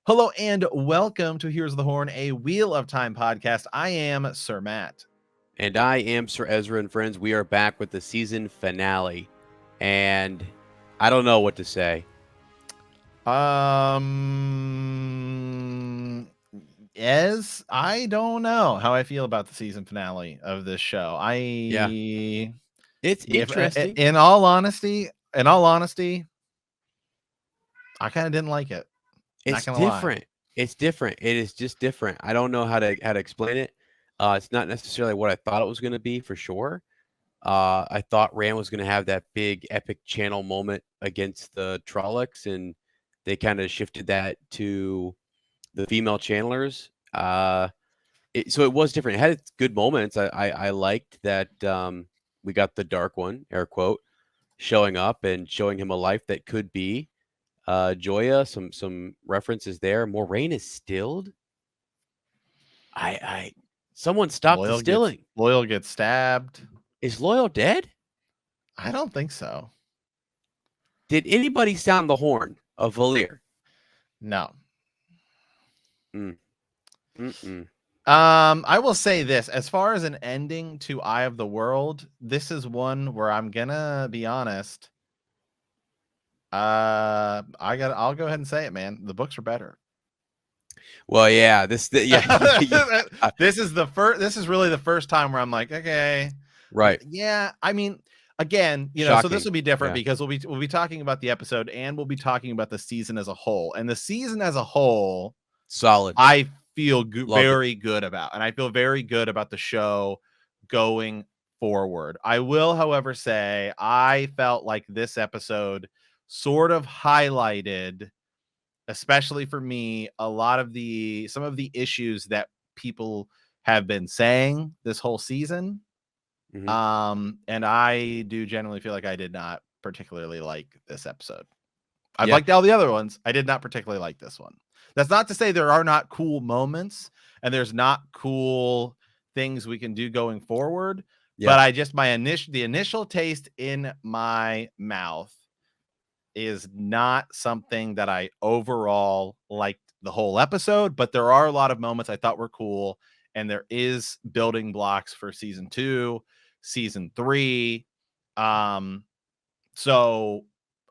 Hello and welcome to Here's the Horn, a Wheel of Time podcast. I am Sir Matt. And I am Sir Ezra, and friends, we are back with the season finale. And I don't know what to say. I don't know how I feel about the season finale of this show. It's If interesting. in all honesty, I kind of didn't like it. It's Not gonna different. lie. It's different. It is just different. I don't know how to explain it. It's not necessarily what I thought it was going to be for sure. I thought Rand was going to have that big epic channel moment against the Trollocs, and they kind of shifted that to the female channelers. So it was different. It had its good moments. I liked that we got the Dark One, air quote, showing up and showing him a life that could be. Joya, some references there. Moraine is stilled. I someone stop the stilling. Loyal gets stabbed. Is Loyal dead? I don't think so. Did anybody sound the horn of Valir? No. Mm-mm. I will say this, as far as an ending to Eye of the World, this is one where I'm gonna be honest. I'll go ahead and say it, man. The books are better. Well, yeah, This is really the first time where I'm like, okay, right. Yeah, I mean, again, so this will be different because we'll be talking about the episode and we'll be talking about the season as a whole. And the season as a whole, solid. I feel very good about, and I feel very good about the show going forward. I will, however, say I felt like this episode sort of highlighted, especially for me, a lot of some of the issues that people have been saying this whole season. Mm-hmm. And I do generally feel like I did not particularly like this episode. I've liked all the other ones. I did not particularly like this one. That's not to say there are not cool moments and there's not cool things we can do going forward. Yeah. But I just the initial taste in my mouth is not something that I overall liked the whole episode, but there are a lot of moments I thought were cool, and there is building blocks for season 2, season 3. So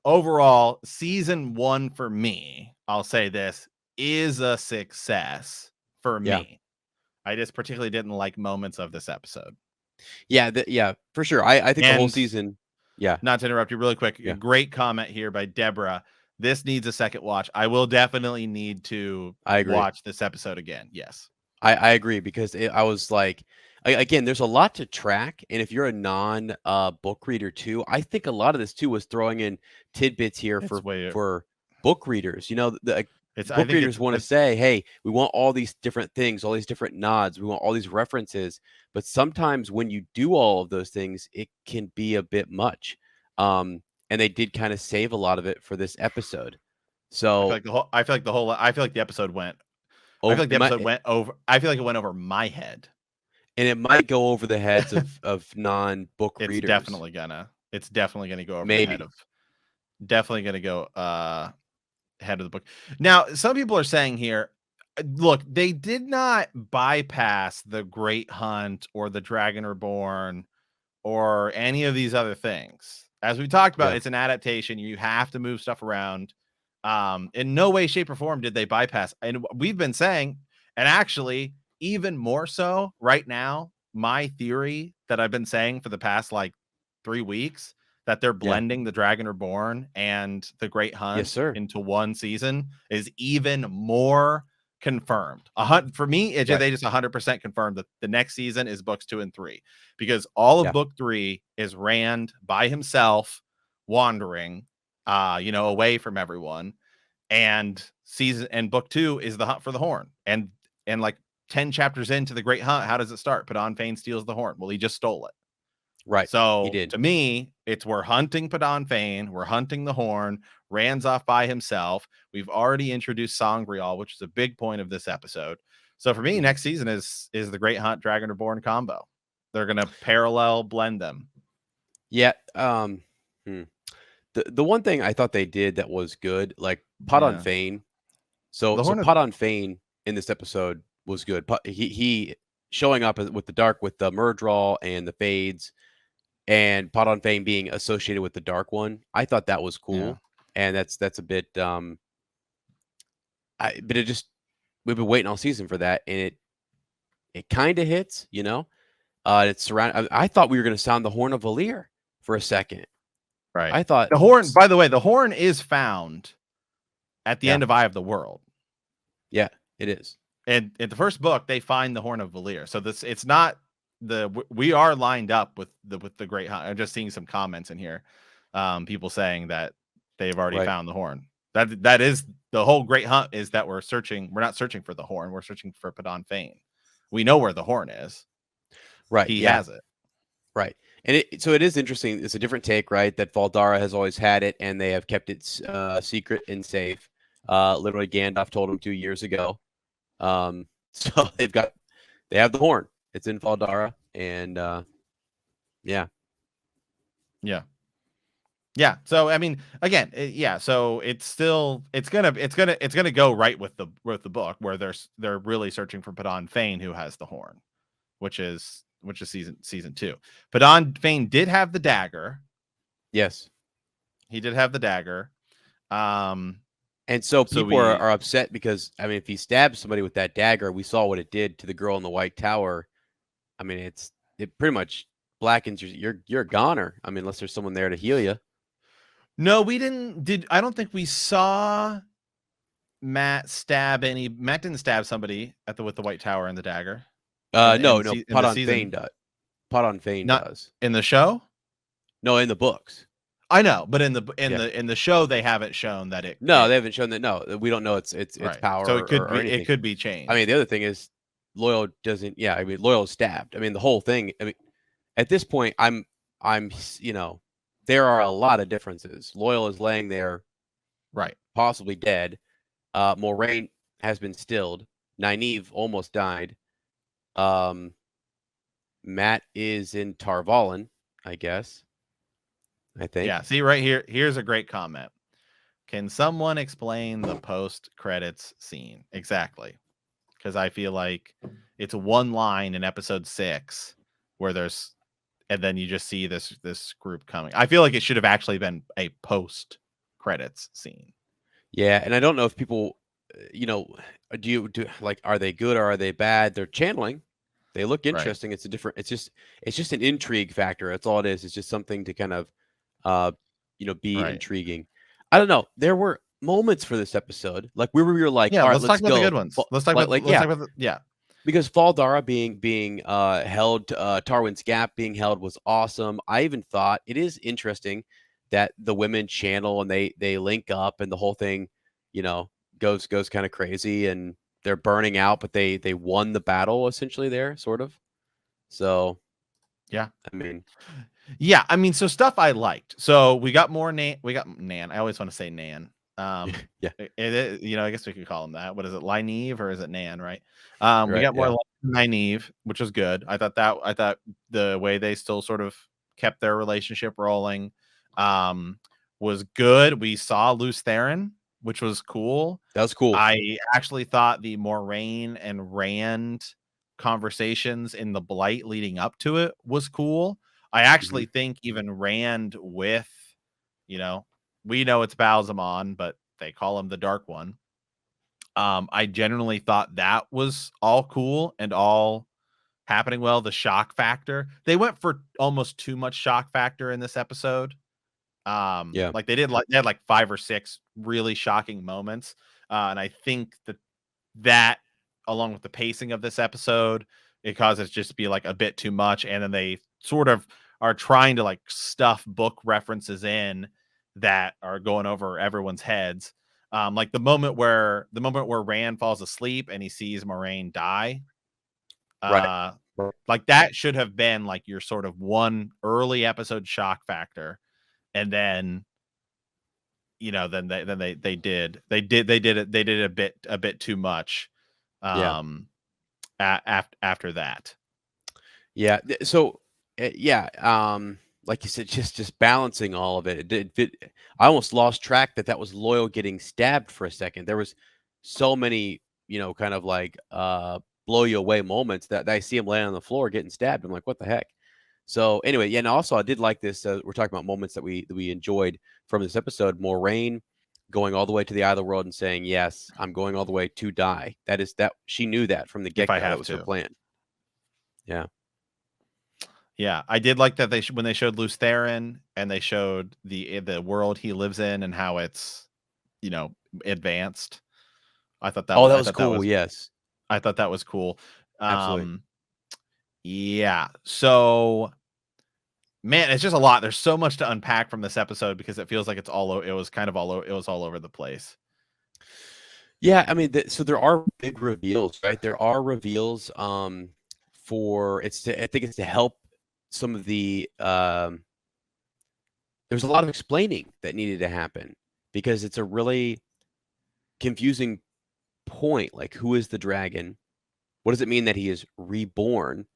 overall, season 1 for me, I'll say this, is a success for me. I just particularly didn't like moments of this episode. Yeah, for sure. I think the whole season. Yeah. Not to interrupt you really quick. A great comment here by Deborah. This needs a second watch. I will definitely need to watch this episode again. Yes. I agree because I was like, again, there's a lot to track. And if you're a non book reader too, I think a lot of this too was throwing in tidbits here for book readers. Book readers want to say, hey, we want all these different things, all these different nods. We want all these references. But sometimes when you do all of those things, it can be a bit much. And they did kind of save a lot of it for this episode. So I feel like the episode went. I feel like the episode went over. I feel like it went over my head. And it might go over the heads of non-book readers. It's definitely gonna go over the head of. Definitely gonna go head of the book. Now, some people are saying here, look, they did not bypass the Great Hunt or the Dragon Reborn or any of these other things. As we talked about, it's an adaptation. You have to move stuff around. In no way, shape, or form did they bypass. And we've been saying, and actually, even more so right now, my theory that I've been saying for the past 3 weeks, that they're blending the Dragon Reborn and the Great Hunt into one season is even more confirmed. For me, they just 100% confirmed that the next season is books 2 and 3, because all of book 3 is Rand by himself wandering, away from everyone, and book 2 is the Hunt for the Horn, and 10 chapters into the Great Hunt, how does it start? Padan Fain steals the horn. Well, he just stole it. Right. So to me, we're hunting Padan Fain, we're hunting the horn, Rand's off by himself. We've already introduced Sangreal, which is a big point of this episode. So for me, next season is the Great Hunt Dragon Reborn combo. They're gonna parallel blend them. Yeah. The one thing I thought they did that was good, like Padan Fain So Podon Fane in this episode was good. He showing up with the dark, with the Murdral and the Fades, and Podon Fane being associated with the Dark One. I thought that was cool, and that's a bit. But it just, we've been waiting all season for that, and it kind of hits, you know. It's surrounded. I thought we were going to sound the horn of Valir for a second. Right. I thought the horn. By the way, the horn is found at the end of Eye of the World. Yeah, it is. And in the first book, they find the horn of Valir. So it's not we are lined up with the Great Hunt. I'm just seeing some comments in here, people saying that they've already found the horn. That is the whole Great Hunt, is that we're searching. We're not searching for the horn. We're searching for Podon Fane. We know where the horn is. Right. He has it. Right. And so it is interesting. It's a different take, right? That Valdara has always had it, and they have kept it secret and safe. Literally, Gandalf told him 2 years ago. So they have the horn. It's in Valdara, and yeah. So I mean, again, so it's gonna go right with the book, where they're really searching for Podon Fane, who has the horn, which is season 2. Podon Fane did have the dagger. Yes, he did have the dagger. And so people are upset because, I mean, if he stabs somebody with that dagger, we saw what it did to the girl in the White Tower. I mean, it pretty much blackens you're a goner. I mean, unless there's someone there to heal you. No, we didn't. I don't think we saw Matt didn't stab somebody with the White Tower and the dagger. No. Podon Fane does. Podon Fane does in the show. No, in the books. I know, but in the show they haven't shown that it. No, they haven't shown that. No, we don't know its power. So it could be changed. I mean, the other thing is Loial doesn't. Yeah, I mean, Loial is stabbed. I mean, the whole thing. I mean, at this point, I'm there are a lot of differences. Loial is laying there, right, possibly dead. Moiraine has been stilled. Nynaeve almost died. Matt is in Tar Valon, I guess. I think. Yeah. See right here. Here's a great comment. Can someone explain the post-credits scene? Exactly. Because I feel like it's one line in episode 6 where and then you just see this group coming. I feel like it should have actually been a post-credits scene. Yeah, and I don't know if people, are they good or are they bad? They're channeling. They look interesting. Right. It's just an intrigue factor. That's all it is. It's just something to kind of be intriguing. I don't know. There were moments for this episode, like we were like, all right, let's talk about the good ones. Let's talk about because Valdara being held, Tarwin's Gap being held was awesome. I even thought it is interesting that the women channel and they link up and the whole thing, goes kind of crazy and they're burning out, but they won the battle essentially there, sort of. So, yeah, I mean, so stuff I liked. So we got more Nan. I always want to say Nan. Yeah. I guess we could call him that. What is it, Nynaeve, or is it Nan? Right. We got more Nynaeve, which was good. I thought the way they still sort of kept their relationship rolling was good. We saw Lews Therin, which was cool. That was cool. I actually thought the Moiraine and Rand conversations in the Blight leading up to it was cool. I actually think even Rand with, we know it's Balzamon, but they call him the Dark One. I genuinely thought that was all cool and all happening well. The shock factor, they went for almost too much shock factor in this episode. Like they had like 5 or 6 really shocking moments. And I think that along with the pacing of this episode, it causes just to be like a bit too much. And then they sort of are trying to like stuff book references in that are going over everyone's heads. Like the moment where Rand falls asleep and he sees Moiraine die. Like that should have been like your sort of one early episode shock factor. And then, then they did it a bit too much. After that. Yeah. So, like you said, just balancing all of it. I almost lost track that was Loial getting stabbed for a second. There was so many, kind of like blow you away moments that I see him laying on the floor getting stabbed. I'm like, what the heck? So anyway, yeah, and also I did like this. We're talking about moments that we enjoyed from this episode. Moiraine going all the way to the eye of the world and saying, "Yes, I'm going all the way to die." That she knew that from the If I get-go. That have was her to. plan. Yeah. Yeah, I did like that when they showed Lews Therin and they showed the world he lives in and how it's, advanced. I thought that Oh, was that I was thought that cool. was Yes, I thought that was cool. absolutely. Yeah. So, man, it's just a lot. There's so much to unpack from this episode because it feels like it was kind of it was all over the place. Yeah, I mean, so there are big reveals, right? There are reveals for I think it's to help some of the there's a lot of explaining that needed to happen because it's a really confusing point. Like, who is the dragon? What does it mean that he is reborn?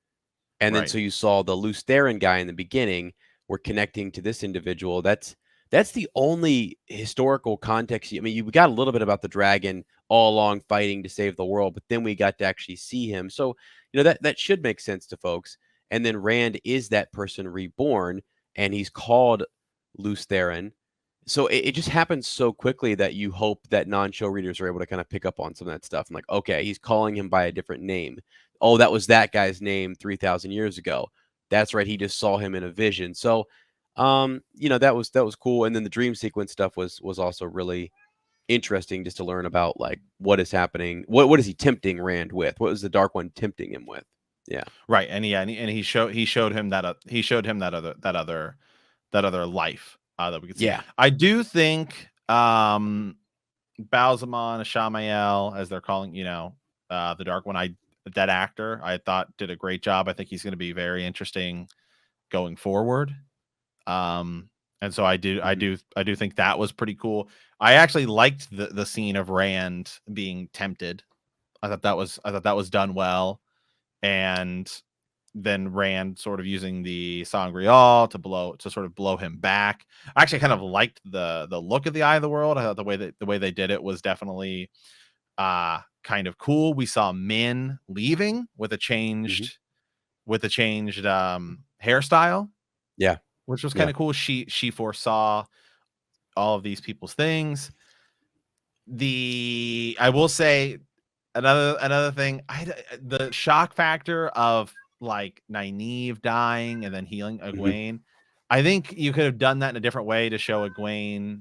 And then Right. so you saw the Lews Therin guy in the beginning. We're connecting to this individual. That's the only historical context. I mean, you got a little bit about the dragon all along fighting to save the world, but then we got to actually see him. So, that should make sense to folks. And then Rand is that person reborn, and he's called Lews Therin. So it just happens so quickly that you hope that non-show readers are able to kind of pick up on some of that stuff. I'm like, okay, he's calling him by a different name. Oh, that was that guy's name 3,000 years ago. That's right. He just saw him in a vision. So, that was cool. And then the dream sequence stuff was also really interesting just to learn about like what is happening. What is he tempting Rand with? What was the Dark One tempting him with? Yeah. Right. And yeah, and he showed him that other life that we could see. Yeah. I do think Balsamon, Shamael, as they're calling, the Dark One, that actor I thought did a great job. I think he's going to be very interesting going forward. And so I do think that was pretty cool. I actually liked the scene of Rand being tempted. I thought that was done well. And then Rand sort of using the sangreal to sort of blow him back. I actually kind of liked the look of the Eye of the World. I thought the way they did it was definitely kind of cool. We saw Min leaving with a changed hairstyle. Yeah. Which was kind of cool. She foresaw all of these people's things. I will say another thing, the shock factor of like Nynaeve dying and then healing Egwene. I think you could have done that in a different way to show Egwene.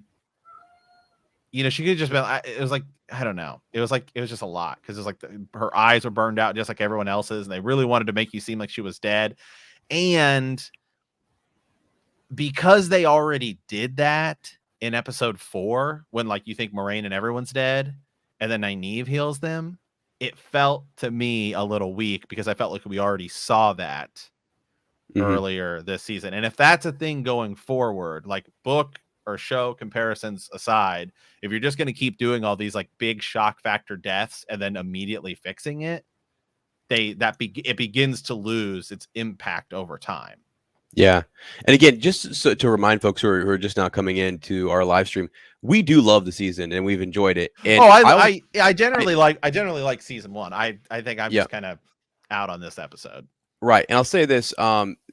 She could have just been. It was like, I don't know. It was just a lot because it was like her eyes were burned out just like everyone else's, and they really wanted to make you seem like she was dead. And because they already did that in episode 4, when like you think Moiraine and everyone's dead, and then Nynaeve heals them, it felt to me a little weak because I felt like we already saw that earlier this season. And if that's a thing going forward, like book or show comparisons aside, if you're just going to keep doing all these like big shock factor deaths and then immediately fixing it, it begins to lose its impact over time. Yeah. And again, just so to remind folks who are just now coming into our live stream, we do love the season and we've enjoyed it. And I generally like season 1. I think I'm just kind of out on this episode. Right. And I'll say this,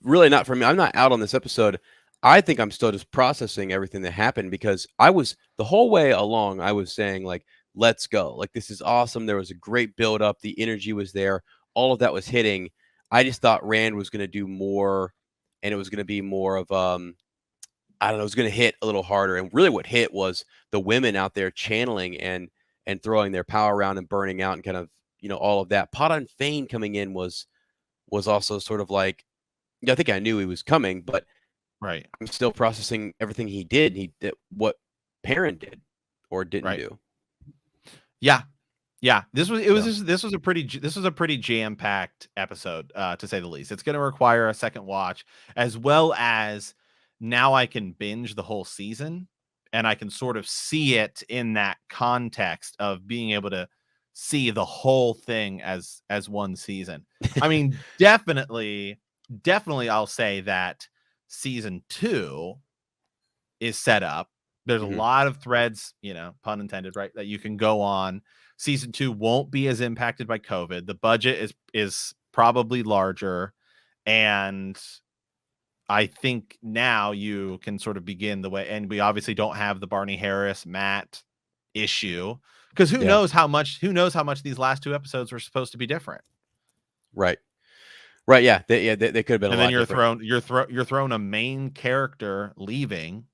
really not for me. I'm not out on this episode. I think I'm still just processing everything that happened because the whole way along, I was saying like, let's go. Like, this is awesome. There was a great build up. The energy was there. All of that was hitting. I just thought Rand was going to do more, and it was going to be more of, I don't know, it was going to hit a little harder. And really what hit was the women out there channeling and throwing their power around and burning out and kind of, all of that. Podon Fane coming in was also sort of like, I think I knew he was coming, but right, I'm still processing everything he did. He did what Perrin did or didn't do. Yeah. This was a pretty jam-packed episode, to say the least. It's going to require a second watch, as well as now I can binge the whole season and I can sort of see it in that context of being able to see the whole thing as one season. I mean, definitely I'll say that season 2 is set up. There's a lot of threads, pun intended, right, that you can go on Season 2 won't be as impacted by COVID. The budget is probably larger, and I think now you can sort of begin the way, and we obviously don't have the Barney Harris Matt issue, because who knows how much these last 2 episodes were supposed to be different. Right. Yeah. They could have been. And then you're thrown a main character leaving.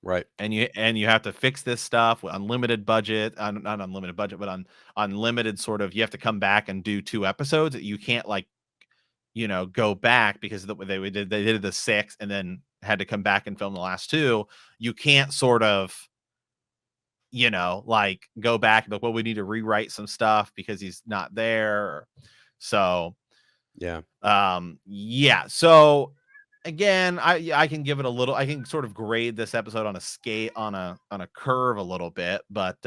Right. And you have to fix this stuff with unlimited budget, not unlimited budget, but on unlimited sort of, you have to come back and do 2 episodes. You can't go back, because they did the 6 and then had to come back and film the last 2. You can't sort of, go back and well, we need to rewrite some stuff because he's not there. So yeah. So again, I can give it a little, I can sort of grade this episode on a scale, on a curve a little bit, but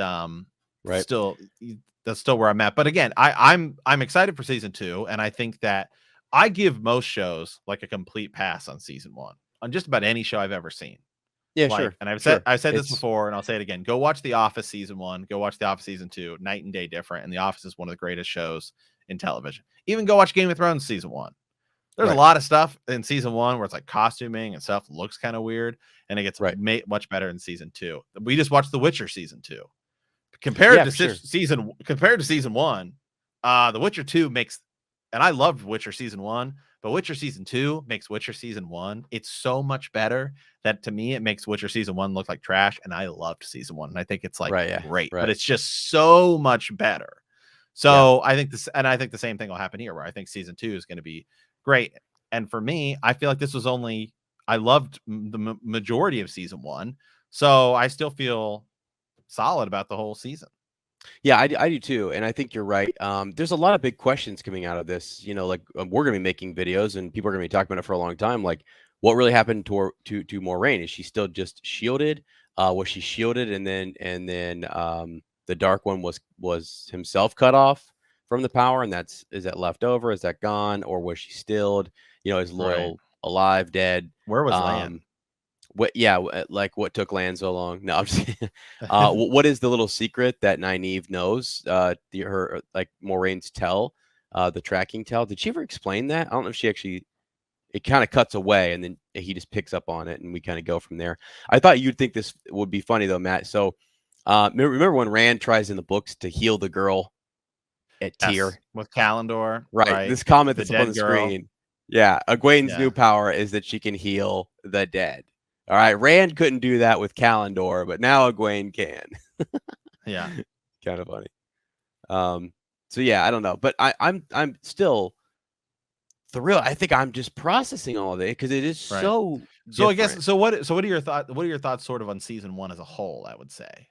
right. Still, that's still where I'm at. But again, I'm excited for season 2, and I think that I give most shows like a complete pass on season 1 on just about any show I've ever seen. Yeah, sure. And I've said this before, and I'll say it again. Go watch The Office season 1. Go watch The Office season 2. Night and day different. And The Office is one of the greatest shows in television. Even go watch Game of Thrones season 1. There's a lot of stuff in season 1 where it's like costuming and stuff looks kind of weird, and it gets much better in season 2. We just watched The Witcher season 2. Compared to season 1, The Witcher 2 makes, and I loved Witcher season 1, but Witcher season 2 makes Witcher season 1. It's so much better that to me it makes Witcher season 1 look like trash, and I loved season 1, and I think it's like great, but it's just so much better. So I think the same thing will happen here, where I think season 2 is going to be great. And for me, I feel like this was I loved the majority of season 1, so I still feel solid about the whole season. Yeah, I do too, and I think you're right. There's a lot of big questions coming out of this. We're going to be making videos, and people are going to be talking about it for a long time. Like, what really happened to Moiraine? Is she still just shielded? Was she shielded, and then the Dark One was himself cut off from the power, and is that left over? Is that gone, or was she stilled? Is Loial alive, dead? Where was Lan? What took Lan so long? No, I'm just what is the little secret that Nynaeve knows? Her Moiraine's tell, the tracking tell. Did she ever explain that? I don't know if she actually. It kind of cuts away, and then he just picks up on it, and we kind of go from there. I thought you'd think this would be funny though, Matt. So remember when Rand tries in the books to heal the girl at Tyr with Callandor? Right. This comment that's up on the screen. Yeah, Egwene's new power is that she can heal the dead. All right, Rand couldn't do that with Callandor, but now Egwene can. Yeah, kind of funny. So yeah, I don't know, but I'm still thrilled. I think I'm just processing all of it because it is so. So I guess what are your thoughts? What are your thoughts, sort of, on season 1 as a whole? I would say.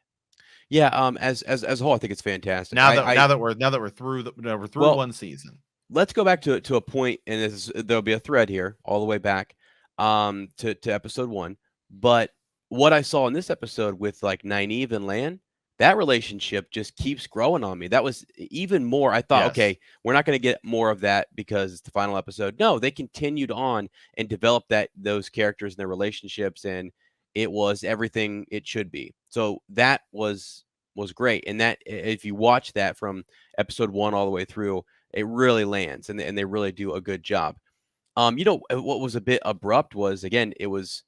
Yeah. As a whole, I think it's fantastic. Now that we're through one season. Let's go back to a point, and there'll be a thread here all the way back to episode 1. But what I saw in this episode with Nynaeve and Lan, that relationship just keeps growing on me. That was even more. I thought, okay, we're not going to get more of that because it's the final episode. No, they continued on and developed those characters and their relationships, and it was everything it should be. So that was great. And that, if you watch that from episode 1 all the way through, it really lands, and they really do a good job. What was a bit abrupt was, again, it was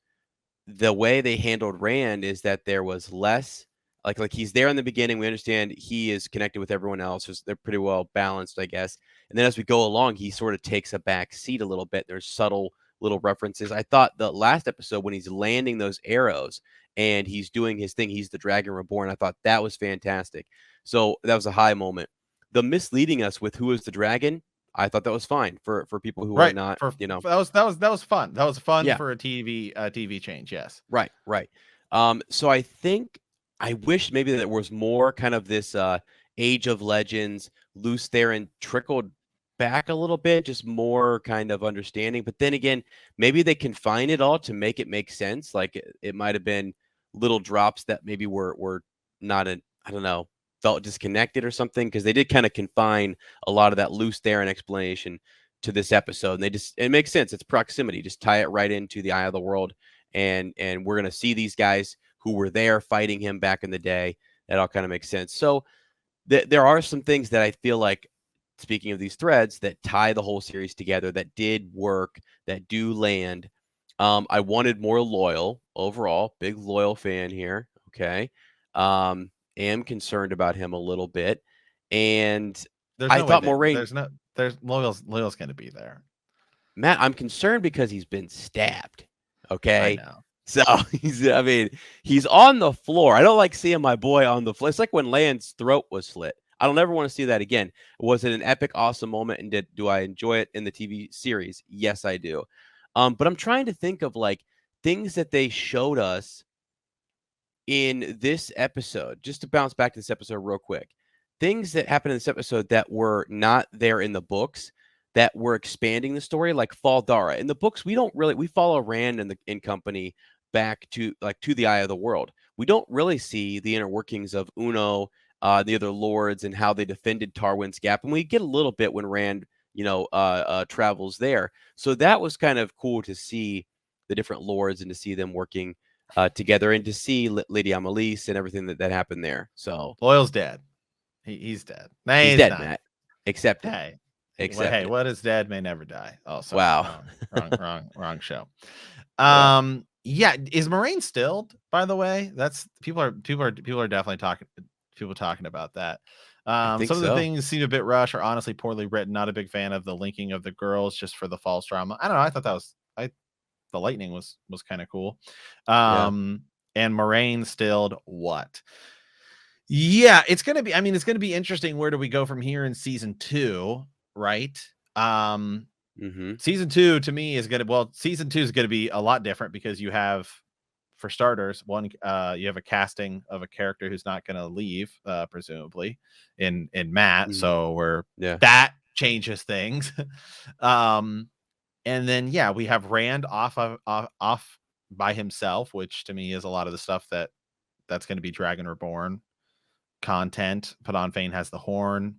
the way they handled Rand, is that there was less like he's there in the beginning. We understand he is connected with everyone else. They're pretty well balanced, I guess. And then as we go along, he sort of takes a back seat a little bit. There's subtle little references. I thought the last episode, when he's landing those arrows and he's doing his thing, he's the Dragon Reborn, I thought that was fantastic. So that was a high moment. The misleading us with who is the dragon, I thought that was fine for people who are not, that was fun. That was fun for a TV change. Yes. Right. So I think, I wish maybe that there was more kind of this Age of Legends, Lews Therin trickled back a little bit, just more kind of understanding. But then again, maybe they confine it all to make it make sense. Like it might have been little drops that maybe were not I don't know, felt disconnected or something, because they did kind of confine a lot of that Lews Therin explanation to this episode. And it makes sense. It's proximity. Just tie it right into the Eye of the World, and we're gonna see these guys who were there fighting him back in the day. That all kind of makes sense. So there are some things that I feel like, speaking of these threads, that tie the whole series together, that did work, that do land. I wanted more Loial overall. Big Loial fan here. Okay. Am concerned about him a little bit. And There's I no way thought that Moraine, there's Loyal's going to be there. Matt, I'm concerned because he's been stabbed. I Okay. know. So he's on the floor. I don't like seeing my boy on the floor. It's like when Land's throat was slit. I don't ever want to see that again. Was it an epic, awesome moment? And do I enjoy it in the TV series? Yes, I do. But I'm trying to think of like things that they showed us in this episode, just to bounce back to this episode real quick. Things that happened in this episode that were not there in the books that were expanding the story, like Fall Dara. In the books, we follow Rand and company back to the Eye of the World. We don't really see the inner workings of Uno, the other lords, and how they defended Tarwin's Gap. And we get a little bit when Rand, travels there. So that was kind of cool to see the different lords and to see them working together, and to see Lady Amelise and everything that happened there. So Loyal's dead. He's dead. No, he's dead, Matt. Accept it. Hey, Accept it. What is dead may never die. Oh, sorry. Wow. Wrong show. Yeah, is Moraine stilled? By the way, that's people are definitely talking about that. Some of the things seem a bit rushed or honestly poorly written. Not a big fan of the linking of the girls just for the false drama. I don't know. I thought that was the lightning was kind of cool. And Moraine stilled what? Yeah, it's gonna be. I mean, it's gonna be interesting. Where do we go from here in season 2? Right. Season 2 to me is season 2 is gonna be a lot different because you have, for starters, you have a casting of a character who's not gonna leave, presumably in Matt. So that changes things. And then we have Rand off by himself, which to me is a lot of the stuff that's going to be Dragon Reborn content. Padan Fain has the horn.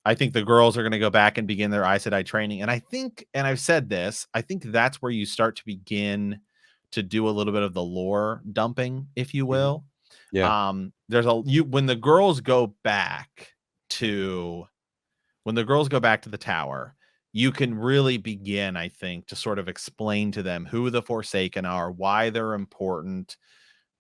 I think the girls are going to go back and begin their Aes Sedai training. And I think, and I've said this, I think that's where you start to begin to do a little bit of the lore dumping, if you will. Yeah. When the girls go back to the tower, you can really begin, I think, to sort of explain to them who the Forsaken are, why they're important,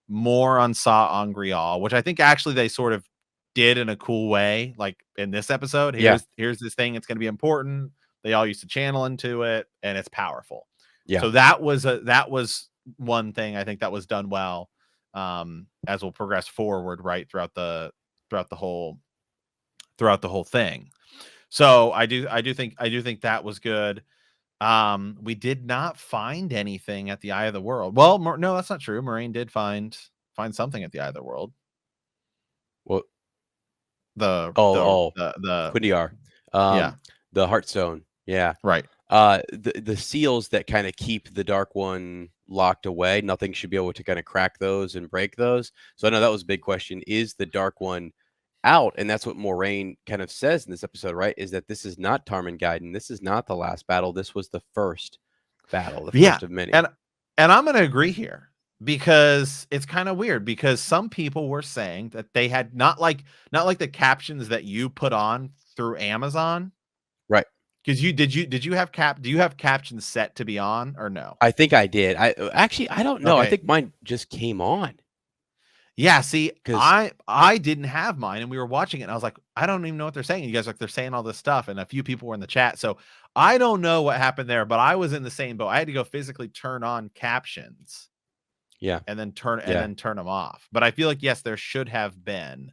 more on Sa'angreal, which I think actually they sort of did in a cool way. Like in this episode, here's this thing, it's going to be important. They all used to channel into it, and it's powerful. Yeah. So that was one thing I think that was done well, as we'll progress forward, right, throughout the whole thing. So I do think that was good. We did not find anything at the Eye of the World. Well, no, that's not true. Moraine did find something at the Eye of the World. What? The Quindiar. The Heartstone. Yeah. Right. The seals that kind of keep the Dark One locked away. Nothing should be able to kind of crack those and break those. So I know that was a big question. Is the Dark One out? And that's what Moraine kind of says in this episode, right? Is that this is not Tarmangaiden. This is not the last battle. This was the first battle, the first of many. And I'm going to agree here, because it's kind of weird, because some people were saying that they had not like the captions that you put on through Amazon. Right. Because do you have captions set to be on or no? I think I did. I don't know. Okay. I think mine just came on. Yeah, see, I didn't have mine, and we were watching it, and I was like, I don't even know what they're saying. You guys are like, they're saying all this stuff, and a few people were in the chat, so I don't know what happened there, but I was in the same boat. I had to go physically turn on captions, and then turn them off. But I feel like yes, there should have been.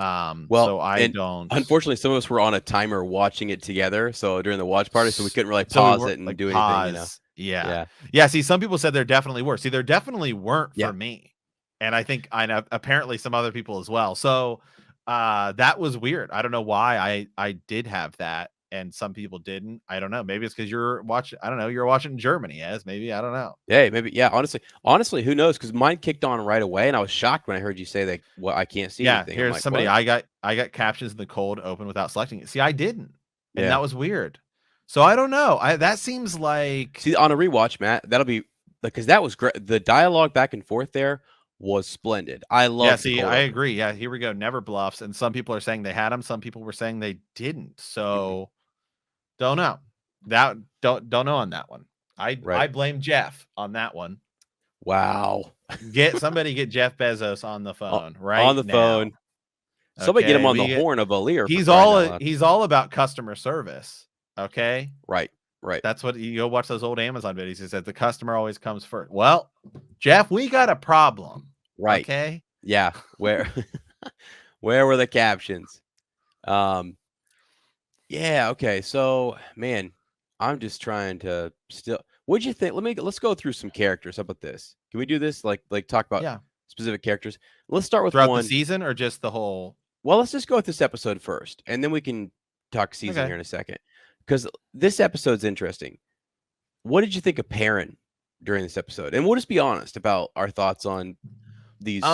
So I don't. Unfortunately, some of us were on a timer watching it together, so during the watch party, so we couldn't really pause it and like do anything. Yeah. See, some people said there definitely were. See, there definitely weren't for me. And I think apparently some other people as well. So that was weird. I don't know why I did have that and some people didn't. I don't know. Maybe it's because you're watching. I don't know. You're watching in Germany, maybe. I don't know. Hey, maybe. Yeah. Honestly, who knows? Because mine kicked on right away, and I was shocked when I heard you say that. Well, I can't see anything. Here's like, somebody. What? I got captions in the cold open without selecting it. See, I didn't, and that was weird. So I don't know. That seems like on a rewatch, Matt. That'll be because that was great. The dialogue back and forth there was splendid. I love. Yeah, see, I agree. Yeah, here we go. Never bluffs, and some people are saying they had him. Some people were saying they didn't. So don't know. Don't know on that one. I blame Jeff on that one. Wow. Get Jeff Bezos on the phone right on the now. phone. Somebody get him on the horn of Aaliyah. He's all about customer service. Okay. Right. That's what you go watch those old Amazon videos. He said the customer always comes first. Well, Jeff, we got a problem. Right. Okay. Yeah. Where were the captions? Yeah. Okay. So, man, I'm just trying to still. What'd you think? Let's go through some characters. How about this? Can we do this? Like talk about specific characters. Let's start with throughout the season or just the whole. Well, let's just go with this episode first, and then we can talk season here in a second, because this episode's interesting. What did you think of Perrin during this episode? And we'll just be honest about our thoughts on these.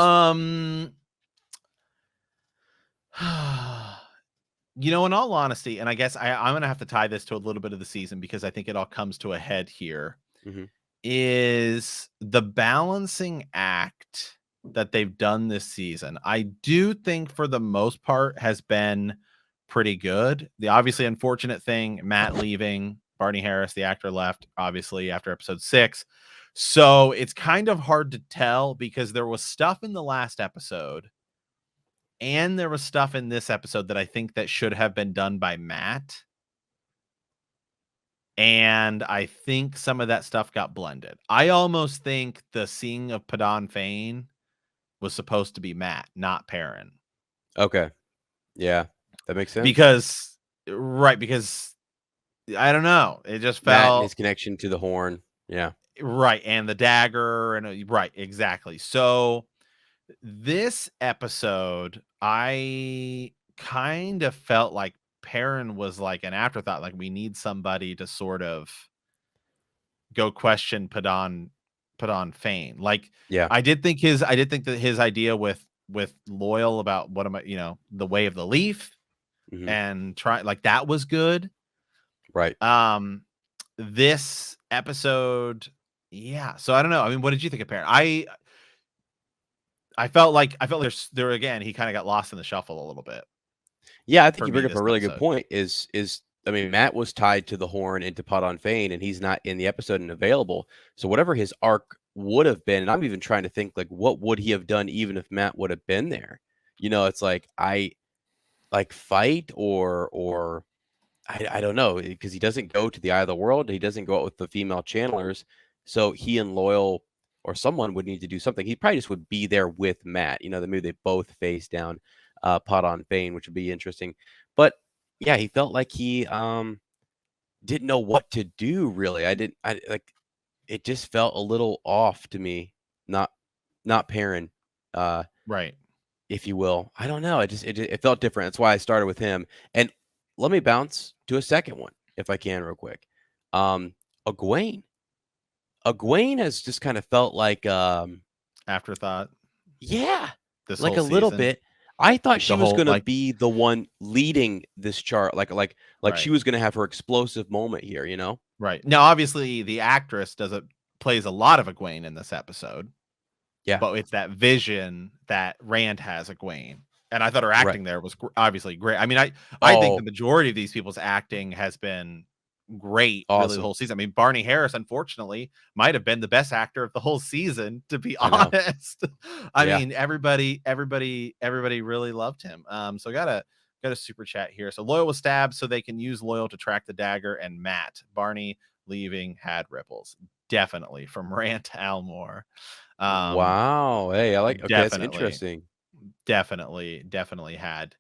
You know, in all honesty, and I guess I'm going to have to tie this to a little bit of the season because I think it all comes to a head here, is the balancing act that they've done this season. I do think for the most part has been pretty good. The obviously unfortunate thing, Matt leaving, Barney Harris, the actor, left, obviously, after episode 6. So it's kind of hard to tell because there was stuff in the last episode and there was stuff in this episode that I think that should have been done by Matt. And I think some of that stuff got blended. I almost think the seeing of Padan Fain was supposed to be Matt, not Perrin. Okay. Yeah, that makes sense. Because I don't know. It just felt Matt and his connection to the horn. Yeah. Right. And the dagger. And right. Exactly. So this episode, I kind of felt like Perrin was like an afterthought. Like we need somebody to sort of go question Padan Fain. Like, yeah, I did think that his idea with Loial about what am I, the way of the leaf and try like that was good. Right. This episode, yeah. So I don't know. I mean, what did you think of Perrin? I felt like there again, he kind of got lost in the shuffle a little bit. Yeah, I think you bring up a really good point. I mean, Matt was tied to the horn and to Padan Fain, and he's not in the episode and available. So whatever his arc would have been, and I'm even trying to think like what would he have done even if Matt would have been there? It's like fight or I don't know, because he doesn't go to the Eye of the World. He doesn't go out with the female channelers. So he and Loial or someone would need to do something. He probably just would be there with Matt. Maybe they both face down Padan Fain, which would be interesting. But yeah, he felt like he didn't know what to do. Really, it just felt a little off to me. Not Perrin, right? If you will. I don't know. It felt different. That's why I started with him. And let me bounce to a second one if I can, real quick. Egwene. Egwene has just kind of felt like afterthought. Yeah, like a little bit. I thought she was going to be the one leading this chart, like she was going to have her explosive moment here, Right. Now, obviously, the actress plays a lot of Egwene in this episode. Yeah, but it's that vision that Rand has of Egwene, and I thought her acting there was obviously great. I mean, I think the majority of these people's acting has been great, really, the whole season. I mean, Barney Harris, unfortunately, might have been the best actor of the whole season, to be honest. I mean, everybody really loved him. So got a super chat here. So Loial was stabbed so they can use Loial to track the dagger, and Matt Barney leaving had ripples. Definitely from Rand Almore. Wow. Hey, I like. Okay, that's interesting. Definitely had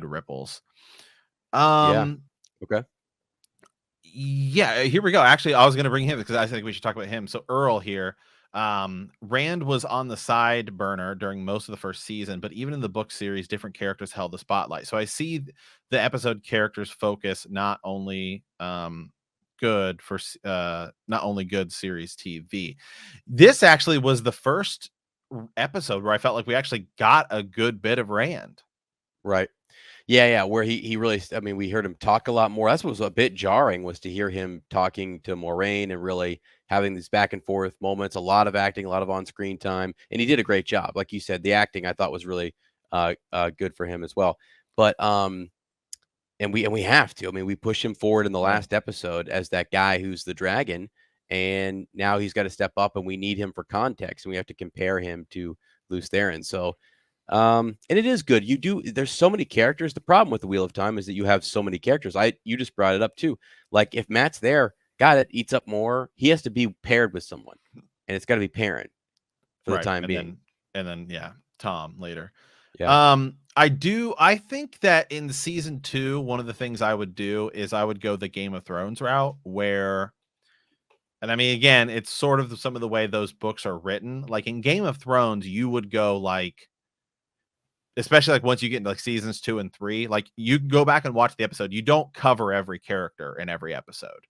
ripples. Yeah. Okay. Yeah, here we go. Actually, I was going to bring him because I think we should talk about him. So Earl here, Rand was on the side burner during most of the first season, but even in the book series, different characters held the spotlight. So I see the episode characters focus not only good series TV. This actually was the first episode where I felt like we actually got a good bit of Rand. Right. Yeah, where he really, I mean, we heard him talk a lot more. That's what was a bit jarring, was to hear him talking to Moraine and really having these back and forth moments, a lot of acting, a lot of on-screen time, and he did a great job. Like you said, the acting I thought was really good for him as well. But and we have to. I mean, we push him forward in the Right. last episode as that guy who's the dragon, and now he's got to step up, and we need him for context, and we have to compare him to Lews Therin. So, and it is good. There's so many characters. The problem with the Wheel of Time is that you have so many characters. You just brought it up too. Like if Mat's there, God, it eats up more. He has to be paired with someone, and it's got to be Perrin for the time being. And then yeah, Tom later. Yeah. I think that in season 2, one of the things I would do is I would go the Game of Thrones route where, and I mean, again, it's sort of some of the way those books are written. Like in Game of Thrones, you would go like, especially like once you get into like seasons 2 and 3, like you go back and watch the episode. You don't cover every character in every episode.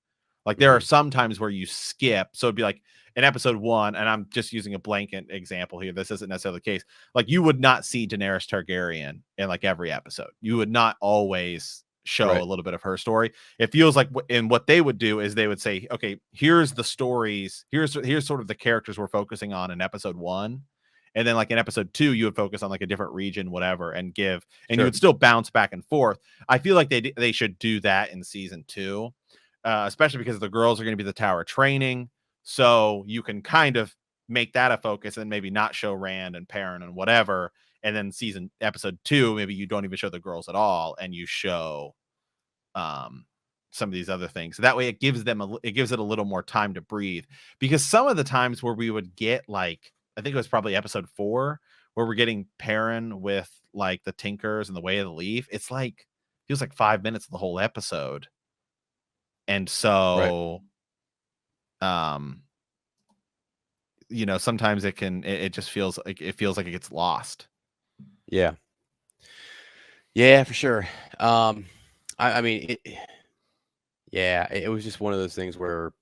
Like there are some times where you skip. So it'd be like in episode 1, and I'm just using a blanket example here. This isn't necessarily the case. Like you would not see Daenerys Targaryen in like every episode. You would not always show Right. a little bit of her story. It feels like, and what they would do is they would say, okay, here's the stories. Here's sort of the characters we're focusing on in episode 1. And then like in episode 2, you would focus on like a different region, whatever, and you would still bounce back and forth. I feel like they should do that in season 2. Especially because the girls are going to be the Tower of Training. So you can kind of make that a focus and maybe not show Rand and Perrin and whatever. And then episode 2, maybe you don't even show the girls at all, and you show some of these other things. So that way it gives it a little more time to breathe. Because some of the times where we would get like, I think it was probably episode 4, where we're getting Perrin with like the Tinkers and the Way of the Leaf. It's like, feels like 5 minutes of the whole episode. And so, you know, sometimes it just feels like it gets lost. Yeah, for sure. I mean, it was just one of those things where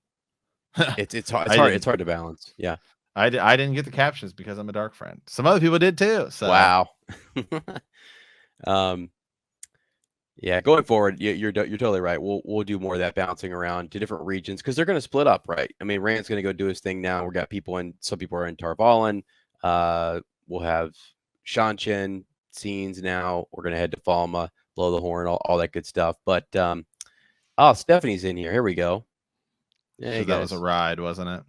it's hard. It's hard to balance. Yeah. I didn't get the captions because I'm a dark friend. Some other people did too. So wow. Yeah, going forward, you're totally right. We'll do more of that, bouncing around to different regions because they're going to split up, right? I mean, Rand's going to go do his thing now. We got some people are in Tar Valon. We'll have Seanchan scenes now. We're going to head to Falma, blow the horn, all that good stuff. But Stephanie's in here. Here we go. Yeah, so that was a ride, wasn't it?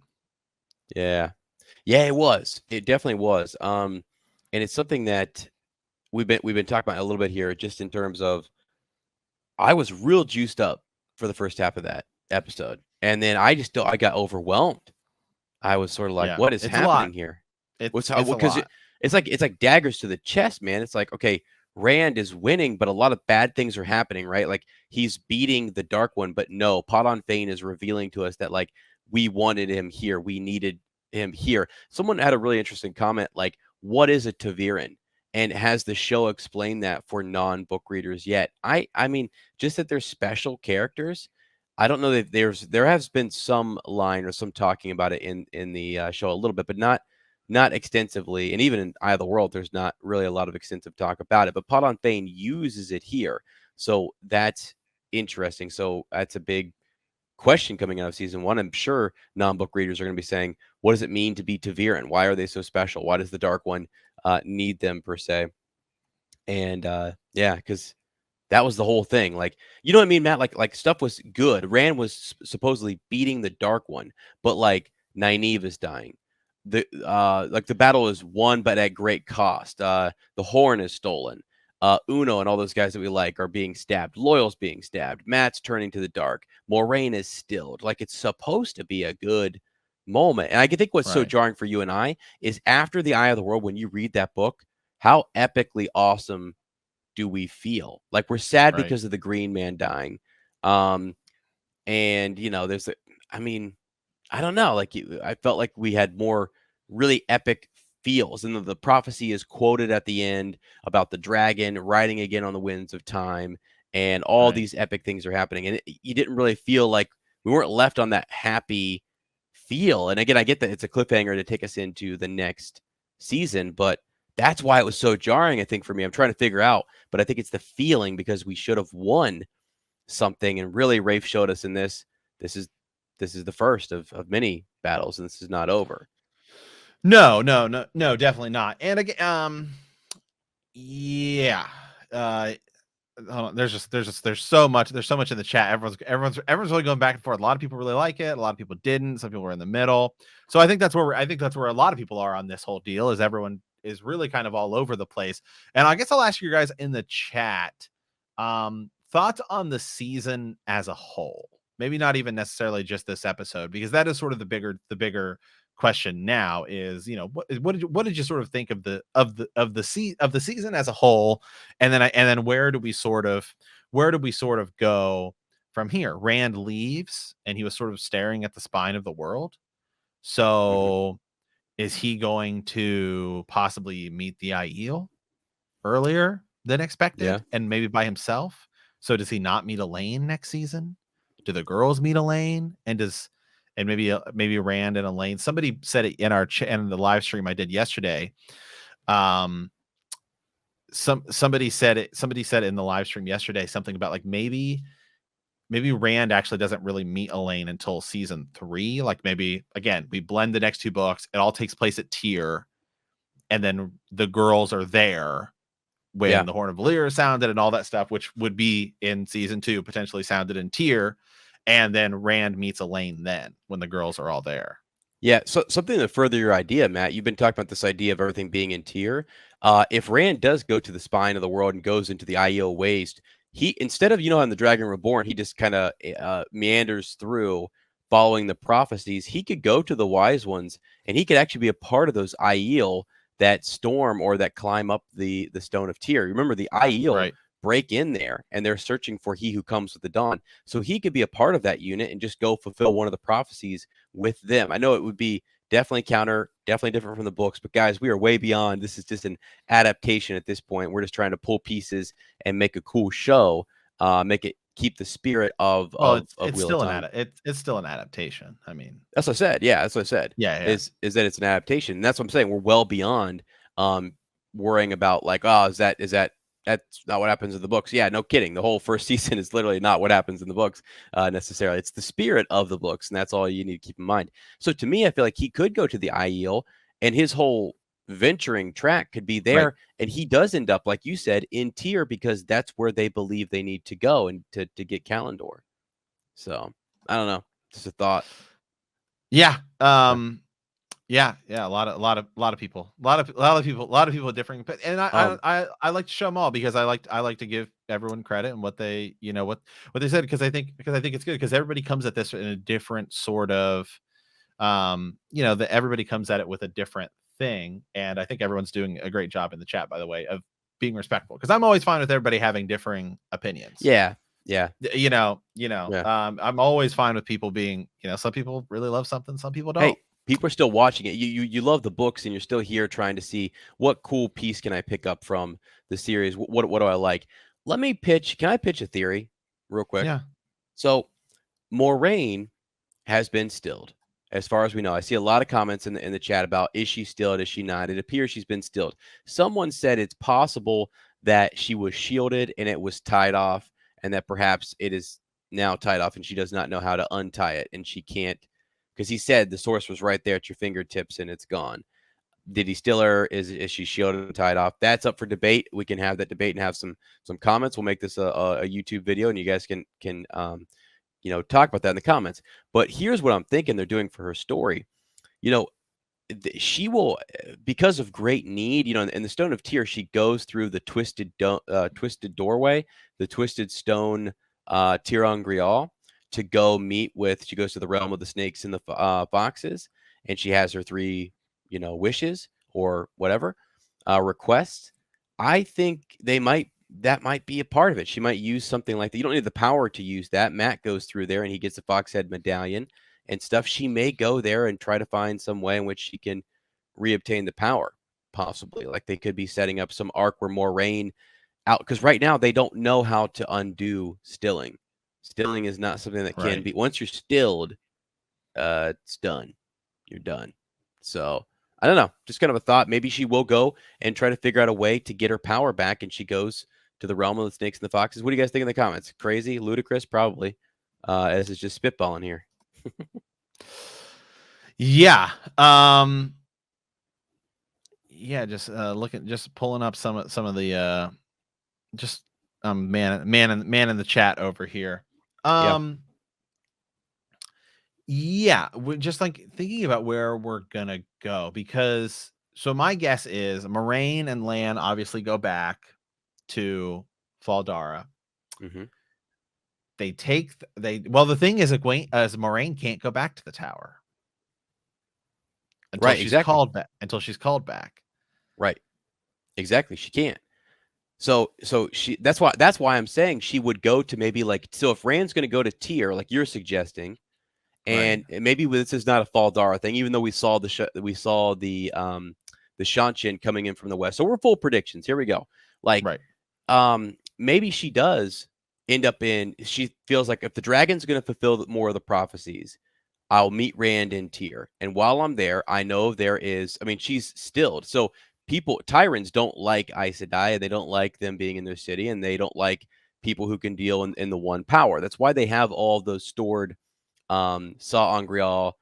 Yeah, it was. It definitely was. And it's something that we've been talking about a little bit here, just in terms of, I was real juiced up for the first half of that episode, and then I got overwhelmed. I was sort of like, "What is happening here?" Because it's like daggers to the chest, man. It's like, okay, Rand is winning, but a lot of bad things are happening, right? Like he's beating the Dark One, but no, Podon Thane is revealing to us that like we wanted him here, we needed him here. Someone had a really interesting comment, like, "What is a ta'veren?" And has the show explained that for non-book readers yet? I mean, just that they're special characters. I don't know that there has been some line or some talking about it in the show a little bit, but not extensively. And even in Eye of the World, there's not really a lot of extensive talk about it. But Podon Thane uses it here, so that's interesting. So that's a big question coming out of season 1. I'm sure non-book readers are going to be saying, what does it mean to be ta'veren? Why are they so special? Why does the Dark One need them, per se? And yeah, because that was the whole thing. Like, you know what I mean, Matt? Like stuff was good. Rand was supposedly beating the Dark One, but like Nynaeve is dying. Like the battle is won, but at great cost. The horn is stolen. Uno and all those guys that we like are being stabbed. Loyal's being stabbed. Mat's turning to the dark. Moraine is stilled. Like, it's supposed to be a good moment. And I think what's so jarring for you and I is, after the Eye of the World, when you read that book, how epically awesome do we feel? Like, we're sad because of the Green Man dying. And, you know, I mean, I don't know. Like, I felt like we had more really epic feels, and the prophecy is quoted at the end about the dragon riding again on the winds of time, and all these epic things are happening, and you didn't really feel like we weren't left on that happy feel. And again, I get that it's a cliffhanger to take us into the next season, but that's why it was so jarring, I think, for me. I'm trying to figure out, but I think it's the feeling because we should have won something. And really, Rafe showed us in this is the first of many battles, and this is not over. No, definitely not. And again, yeah. Hold on. There's so much in the chat. Everyone's really going back and forth. A lot of people really like it. A lot of people didn't. Some people were in the middle. So I think that's where a lot of people are on this whole deal. Is everyone is really kind of all over the place. And I guess I'll ask you guys in the chat, thoughts on the season as a whole. Maybe not even necessarily just this episode, because that is sort of the bigger question now is, what did you sort of think of the season as a whole, and then where do we sort of go from here? Rand leaves and he was sort of staring at the spine of the world. So is he going to possibly meet the Aiel earlier than expected and maybe by himself? So does he not meet Elaine next season? Do the girls meet Elaine? And maybe Rand and Elaine. Somebody said it in in the live stream I did yesterday. Somebody said it in the live stream yesterday, something about like maybe Rand actually doesn't really meet Elaine until season 3. Like maybe again, we blend the next 2 books. It all takes place at Tyr, and then the girls are there when the Horn of Valyr is sounded and all that stuff, which would be in season 2, potentially sounded in Tyr. And then Rand meets Elaine then when the girls are all there. Yeah, so something to further your idea, Matt, you've been talking about this idea of everything being in Tyr. If Rand does go to the spine of the world and goes into the Aiel waste, he, instead of, on the Dragon Reborn, he just kind of meanders through following the prophecies. He could go to the Wise Ones, and he could actually be a part of those Aiel that storm or that climb up the Stone of Tyr. Remember, the Aiel break in there, and they're searching for he who comes with the dawn. So he could be a part of that unit and just go fulfill one of the prophecies with them. I know it would be definitely different from the books, but guys, we are way beyond. This is just an adaptation at this point. We're just trying to pull pieces and make a cool show, keep the spirit of it's still an adaptation. I mean, that's what I said. Yeah, that's what I said. Yeah. Is that it's an adaptation. And that's what I'm saying. We're well beyond worrying about like, that's not what happens in the books. Yeah, no kidding. The whole first season is literally not what happens in the books necessarily. It's the spirit of the books, and that's all you need to keep in mind. So to me, I feel like he could go to the Aiel, and his whole venturing track could be there, and he does end up, like you said, in Tyr because that's where they believe they need to go and to get Callandor. So I don't know, just a thought. Yeah. Yeah, a lot of people with differing, and I like to show them all because I like to give everyone credit and what they what they said, because I think it's good because everybody comes at this in a different sort of that everybody comes at it with a different thing, and I think everyone's doing a great job in the chat, by the way, of being respectful, because I'm always fine with everybody having differing opinions. Yeah. I'm always fine with people being, some people really love something, some people don't. Hey, people are still watching it. You love the books, and you're still here trying to see what cool piece can I pick up from the series. What do I like? Let me pitch. Can I pitch a theory real quick? Yeah. So Moiraine has been stilled, as far as we know. I see a lot of comments in the chat about, is she stilled? Is she not? It appears she's been stilled. Someone said it's possible that she was shielded and it was tied off, and that perhaps it is now tied off and she does not know how to untie it, and she can't, because he said the source was right there at your fingertips and it's gone. Did he still her? Is she shielded and tied off? That's up for debate. We can have that debate and have some comments. We'll make this a YouTube video, and you guys can talk about that in the comments. But here's what I'm thinking they're doing for her story. She will, because of great need, in the Stone of Tyr, she goes through the twisted doorway, the twisted stone tir'angreal, to go meet with, she goes to the realm of the snakes and the foxes, and she has her 3 wishes or whatever requests. I think that might be a part of it. She might use something like that. You don't need the power to use that. Matt goes through there and he gets a foxhead medallion and stuff. She may go there and try to find some way in which she can reobtain the power, possibly. Like they could be setting up some arc where Moiraine out, because right now they don't know how to undo stilling. Stilling is not something that can be. Once you're stilled, it's done. You're done. So I don't know. Just kind of a thought. Maybe she will go and try to figure out a way to get her power back, and she goes to the realm of the snakes and the foxes. What do you guys think in the comments? Crazy, ludicrous, probably. As it's just spitballing here. Yeah. Yeah, just pulling up some of the just man in the chat over here. Yeah, we're just like thinking about where we're gonna go, because so my guess is Moraine and Lan obviously go back to Faldara. Mm-hmm. The thing is, Moraine can't go back to the tower until Right, she's exactly. called back. Right. Exactly. She can't. So that's why I'm saying she would go to maybe like, so if Rand's going to go to Tyr, like you're suggesting, and maybe this is not a Faldara thing, even though we saw the Shanshin coming in from the west. So we're full predictions. Here we go. Like, maybe she does end up she feels like if the dragon's going to fulfill more of the prophecies, I'll meet Rand in Tyr. And while I'm there, I know she's stilled. So Tyrants don't like Aes Sedai, and they don't like them being in their city, and they don't like people who can deal in the one power. That's why they have all of those stored Saw Angreal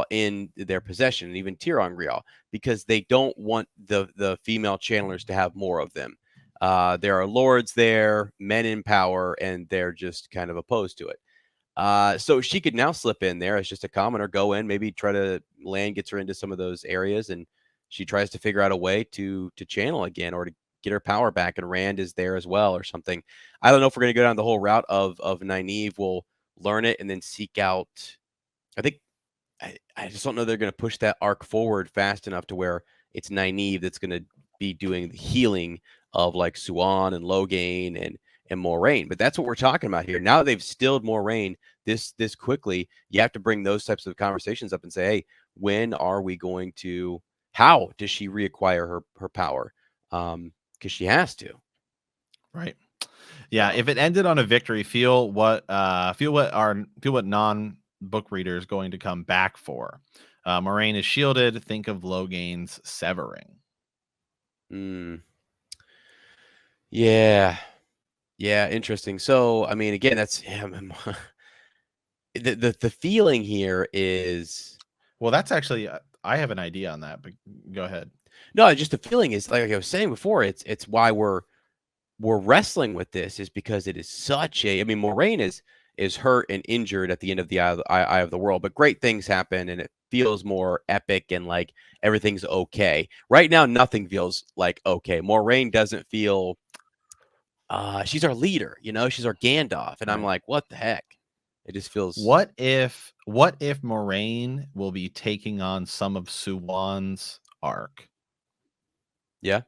in their possession, and even Tyr Angreal, because they don't want the female channelers to have more of them. There are lords there, men in power, and they're just kind of opposed to it. So she could now slip in there as just a commoner, go in, maybe try to Lan gets her into some of those areas, and she tries to figure out a way to channel again or to get her power back, and Rand is there as well or something. I don't know if we're going to go down the whole route of Nynaeve will learn it and then seek out. I think I just don't know they're going to push that arc forward fast enough to where it's Nynaeve that's going to be doing the healing of like Siuan and Logain and Moraine. But that's what we're talking about here. Now that they've stilled Moraine this quickly, you have to bring those types of conversations up and say, hey, when are we going to? How does she reacquire her power? Because she has to. Right. Yeah. If it ended on a victory, feel what non-book reader is going to come back for. Moraine is shielded. Think of Logain's severing. Yeah. Yeah, interesting. So, I mean, again, that's the feeling here is. Well, that's actually I have an idea on that, but go ahead. No, just the feeling is like I was saying before. It's why we're wrestling with this is because it is such a. I mean, Moraine is hurt and injured at the end of the Eye of the World, but great things happen and it feels more epic and like everything's okay. Right now, nothing feels like okay. Moraine doesn't feel. She's our leader, she's our Gandalf, and I'm like, what the heck? It just feels. What if Moraine will be taking on some of Siuan's arc? Yeah.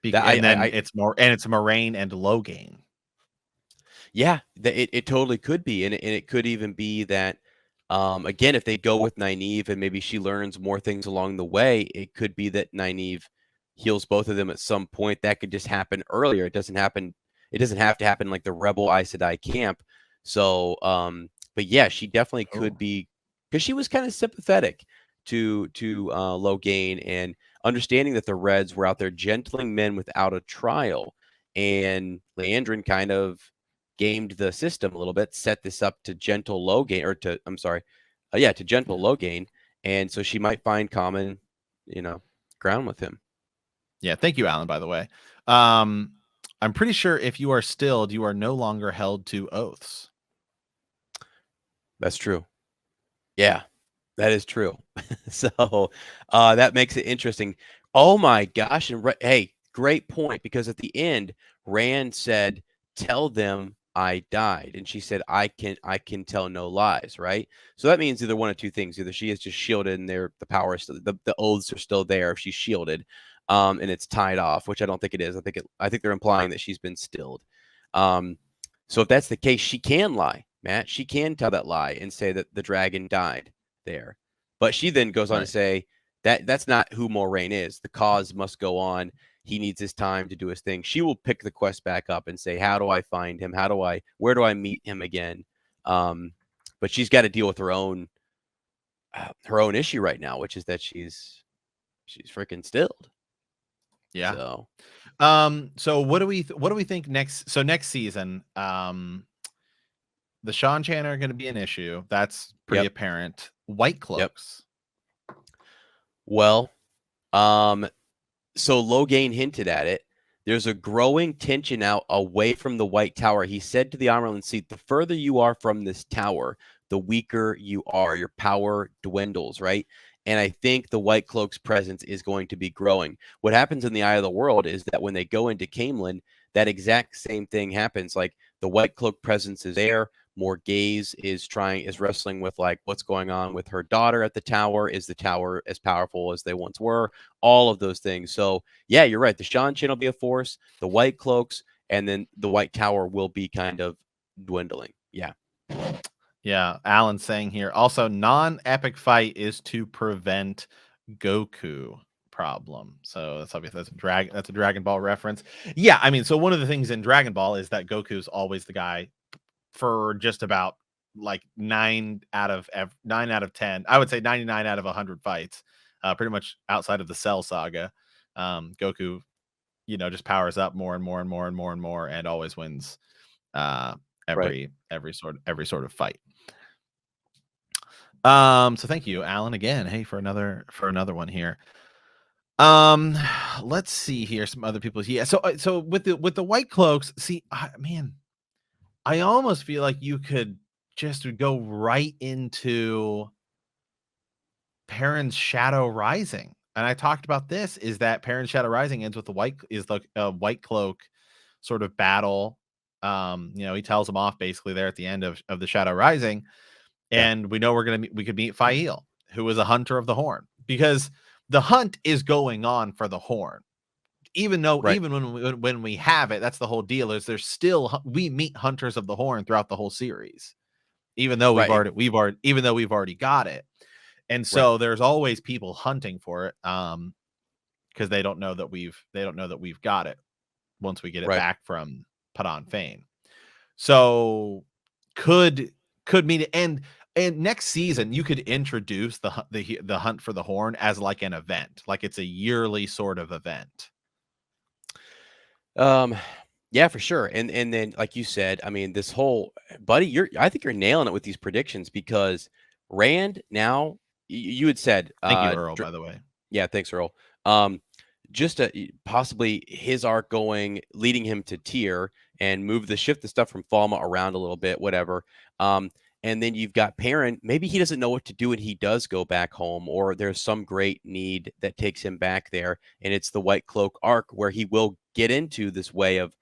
It's Moraine and Logain. Yeah, it totally could be, and it could even be that. Again, if they go with Nynaeve and maybe she learns more things along the way, it could be that Nynaeve heals both of them at some point. That could just happen earlier. It doesn't have to happen like the Rebel Aes Sedai camp. So, but yeah, she definitely could be, because she was kind of sympathetic to Logain and understanding that the Reds were out there gentling men without a trial, and Liandrin kind of gamed the system a little bit, set this up to gentle Logain, or to to gentle Logain, and so she might find common, ground with him. Yeah, thank you, Alan. By the way, I'm pretty sure if you are stilled, you are no longer held to oaths. That's true. Yeah, that is true. So that makes it interesting. Oh my gosh! And hey, great point, because at the end, Rand said, "Tell them I died," and she said, I can tell no lies, right? So that means either one of two things: either she is just shielded and the power is still, the oaths are still there if she's shielded, and it's tied off, which I don't think it is. I think they're implying that she's been stilled. So if that's the case, she can lie, Matt. She can tell that lie and say that the dragon died there, but she then goes on to say that that's not who Moraine is. The cause must go on. He needs his time to do his thing. She will pick the quest back up and say, how do I find him? Where do I meet him again? But she's got to deal with her own. her own issue right now, which is that she's freaking stilled. Yeah. So what do we think next? So next season, the Sean Chan are going to be an issue. That's pretty apparent. White Cloaks. Yep. Well, so Logain hinted at it. There's a growing tension out away from the White Tower. He said to the Amaryllis seat, the further you are from this tower, the weaker you are. Your power dwindles, right? And I think the White Cloak's presence is going to be growing. What happens in the Eye of the World is that when they go into Caemlyn, that exact same thing happens. Like the White Cloak presence is there. Morghese is wrestling with like what's going on with her daughter at the tower. Is the tower as powerful as they once were? All of those things. So yeah, you're right. The Sean Chan will be a force, the White Cloaks, and then the White Tower will be kind of dwindling. Yeah. Yeah. Alan's saying here also non-epic fight is to prevent Goku problem. So that's obviously that's a Dragon Ball reference. Yeah, I mean, so one of the things in Dragon Ball is that Goku's always the guy for just about like 9 out of 10. I would say 99 out of 100 fights. Pretty much outside of the Cell saga. Goku, just powers up more and more and more and more and more and always wins every sort of fight. So thank you, Alan, again. Hey, for another one here. Let's see here. Some other people. Yeah. So with the White Cloaks, see, man, I almost feel like you could just go right into Perrin's Shadow Rising. And I talked about this, is that Perrin's Shadow Rising ends with the White Cloak sort of battle. He tells him off basically there at the end of the Shadow Rising. And we know we could meet Fael, who is a hunter of the horn, because the hunt is going on for the horn. Even though, even when we have it, that's the whole deal. Is there's still we meet hunters of the horn throughout the whole series, even though we've already got it, and so there's always people hunting for it, because they don't know that we've got it once we get it back from Padan Fain. So could mean it, and next season you could introduce the hunt for the horn as like an event, like it's a yearly sort of event. Yeah, for sure. And then like you said, I mean, this whole buddy, I think you're nailing it with these predictions, because Rand now, you had said, thank you, Earl, by the way. Yeah, thanks, Earl. Just possibly his arc leading him to Tyr and shift the stuff from Falma around a little bit, whatever. And then you've got Perrin. Maybe he doesn't know what to do and he does go back home, or there's some great need that takes him back there. And it's the White Cloak arc where he will get into this way of,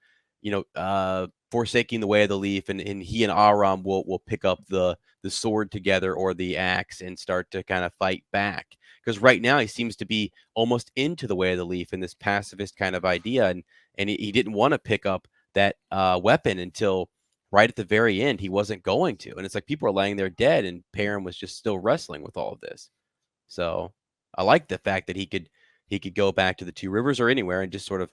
forsaking the way of the leaf, and he and Aram will pick up the sword together or the axe and start to kind of fight back. Because right now he seems to be almost into the way of the leaf in this pacifist kind of idea, and he didn't want to pick up that weapon until right at the very end. He wasn't going to, and it's like people are laying there dead, and Perrin was just still wrestling with all of this. So I like the fact that he could go back to the Two Rivers or anywhere and just sort of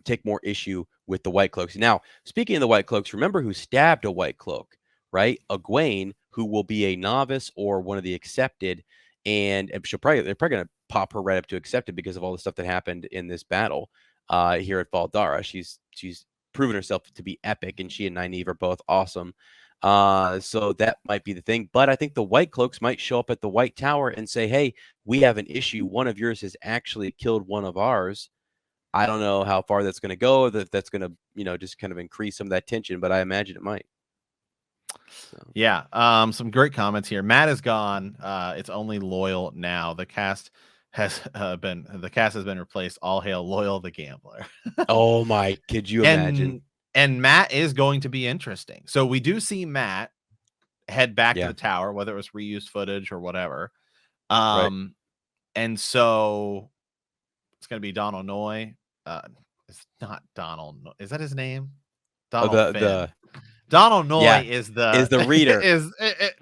take more issue with the White Cloaks. Now, speaking of the White Cloaks, remember who stabbed a White Cloak, right? Egwene, who will be a novice or one of the accepted, and they're probably going to pop her right up to accepted because of all the stuff that happened in this battle here at Val Dara. She's proven herself to be epic, and she and Nynaeve are both awesome. So that might be the thing. But I think the White Cloaks might show up at the White Tower and say, hey, we have an issue. One of yours has actually killed one of ours. I don't know how far that's going to go, that's going to, just kind of increase some of that tension, but I imagine it might. So. Yeah. Some great comments here. Matt is gone. It's only Loyal now. The cast has been replaced. All hail Loyal the Gambler. Oh my, could you imagine? And Matt is going to be interesting. So we do see Matt head back to the tower, whether it was reused footage or whatever. And so it's going to be Donald Noy. It's not Donald. Is that his name? Donald Finn. Donald Noy is the reader.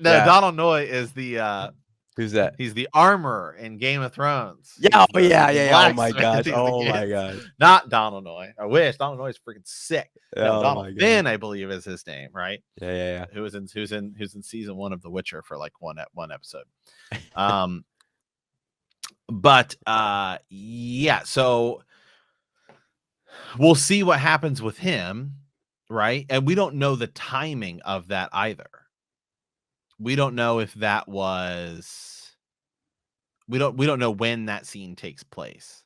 Donald Noy is the Who's that? He's the armorer in Game of Thrones. Yeah, He's yeah. Oh my blacksmith. gosh. He's Oh my gosh. Not Donald Noy. I wish Donald Noy is freaking sick. No, Oh Donald my god. Finn, I believe, is his name, right? Yeah. Who's in season 1 of The Witcher for like one episode. But yeah, so we'll see what happens with him, right? And we don't know the timing of that either. We don't know if that was we don't know when that scene takes place.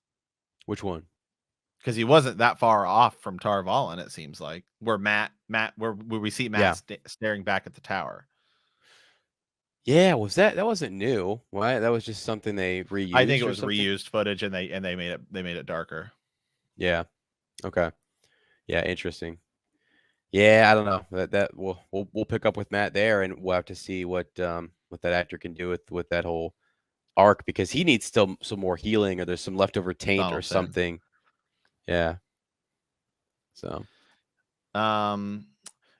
Which one? Because he wasn't that far off from Tar Valon, it seems like. Where where we see Matt staring back at the tower. Yeah, that wasn't new, right? That was just something they reused. I think it was reused footage, and they made it darker. Yeah. Okay. Yeah, interesting. Yeah, I don't know. That we'll pick up with Matt there, and we'll have to see what that actor can do with that whole arc, because he needs still some more healing, or there's some leftover taint Donald or Finn. something. Yeah. So,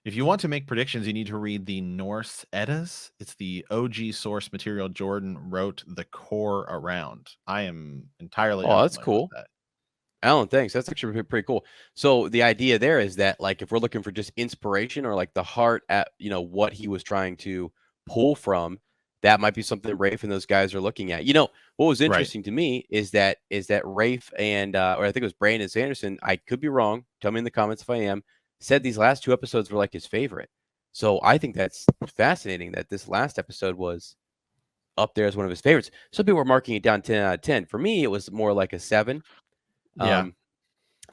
if you want to make predictions, you need to read the Norse Eddas. It's the OG source material Jordan wrote the core around. I am entirely. Oh, that's cool. That. Alan, thanks. That's actually pretty cool. So the idea there is that, like, if we're looking for just inspiration or like the heart at, what he was trying to pull from, that might be something Rafe and those guys are looking at. What was interesting to me is that Rafe and or I think it was Brandon Sanderson, I could be wrong, tell me in the comments if I am, said these last 2 episodes were like his favorite. So I think that's fascinating that this last episode was up there as one of his favorites. Some people were marking it down 10 out of 10. For me, it was more like a 7. Yeah.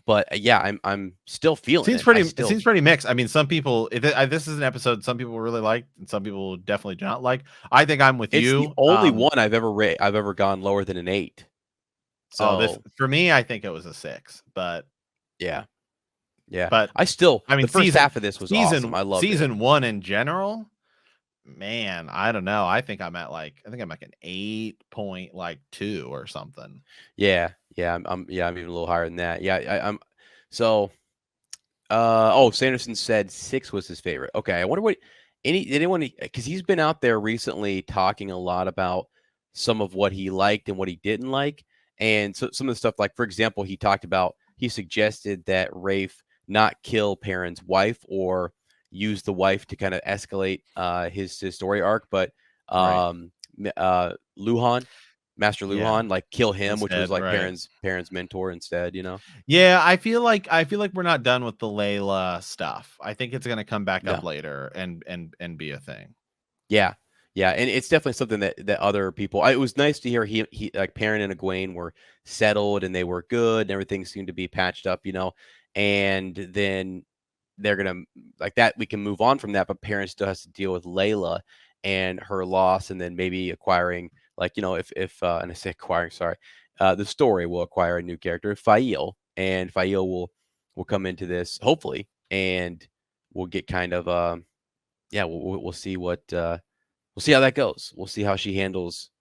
But yeah, I'm still feeling it. It seems pretty mixed. I mean, some people, this is an episode some people really like, and some people definitely do not like. I think I'm with you. It's the only one I've ever gone lower than an 8. So for me, I think it was a 6. But yeah. But I mean, the first half of this was awesome. I love season 1 in general. Man, I don't know. I think I'm like an 8.2 or something. Yeah. I'm even a little higher than that. Yeah, I'm so. Sanderson said 6 was his favorite. Okay, I wonder what anyone, because he's been out there recently talking a lot about some of what he liked and what he didn't like, and so some of the stuff, like for example, he suggested that Rafe not kill Perrin's wife or use the wife to kind of escalate his story arc, but Luhan, Master Luhan, like kill him, instead, which was like Perrin's mentor instead, Yeah, I feel like we're not done with the Layla stuff. I think it's gonna come back up later and be a thing. Yeah, and it's definitely something that other people. It was nice to hear he like Perrin and Egwene were settled and they were good and everything seemed to be patched up, and then they're gonna like that. We can move on from that, but Perrin still has to deal with Layla and her loss, and then maybe acquiring, like, if and I say acquiring, sorry, the story will acquire a new character, Faile, and Faile will come into this hopefully, and we'll get kind of we'll see what we'll see how that goes. We'll see how she handles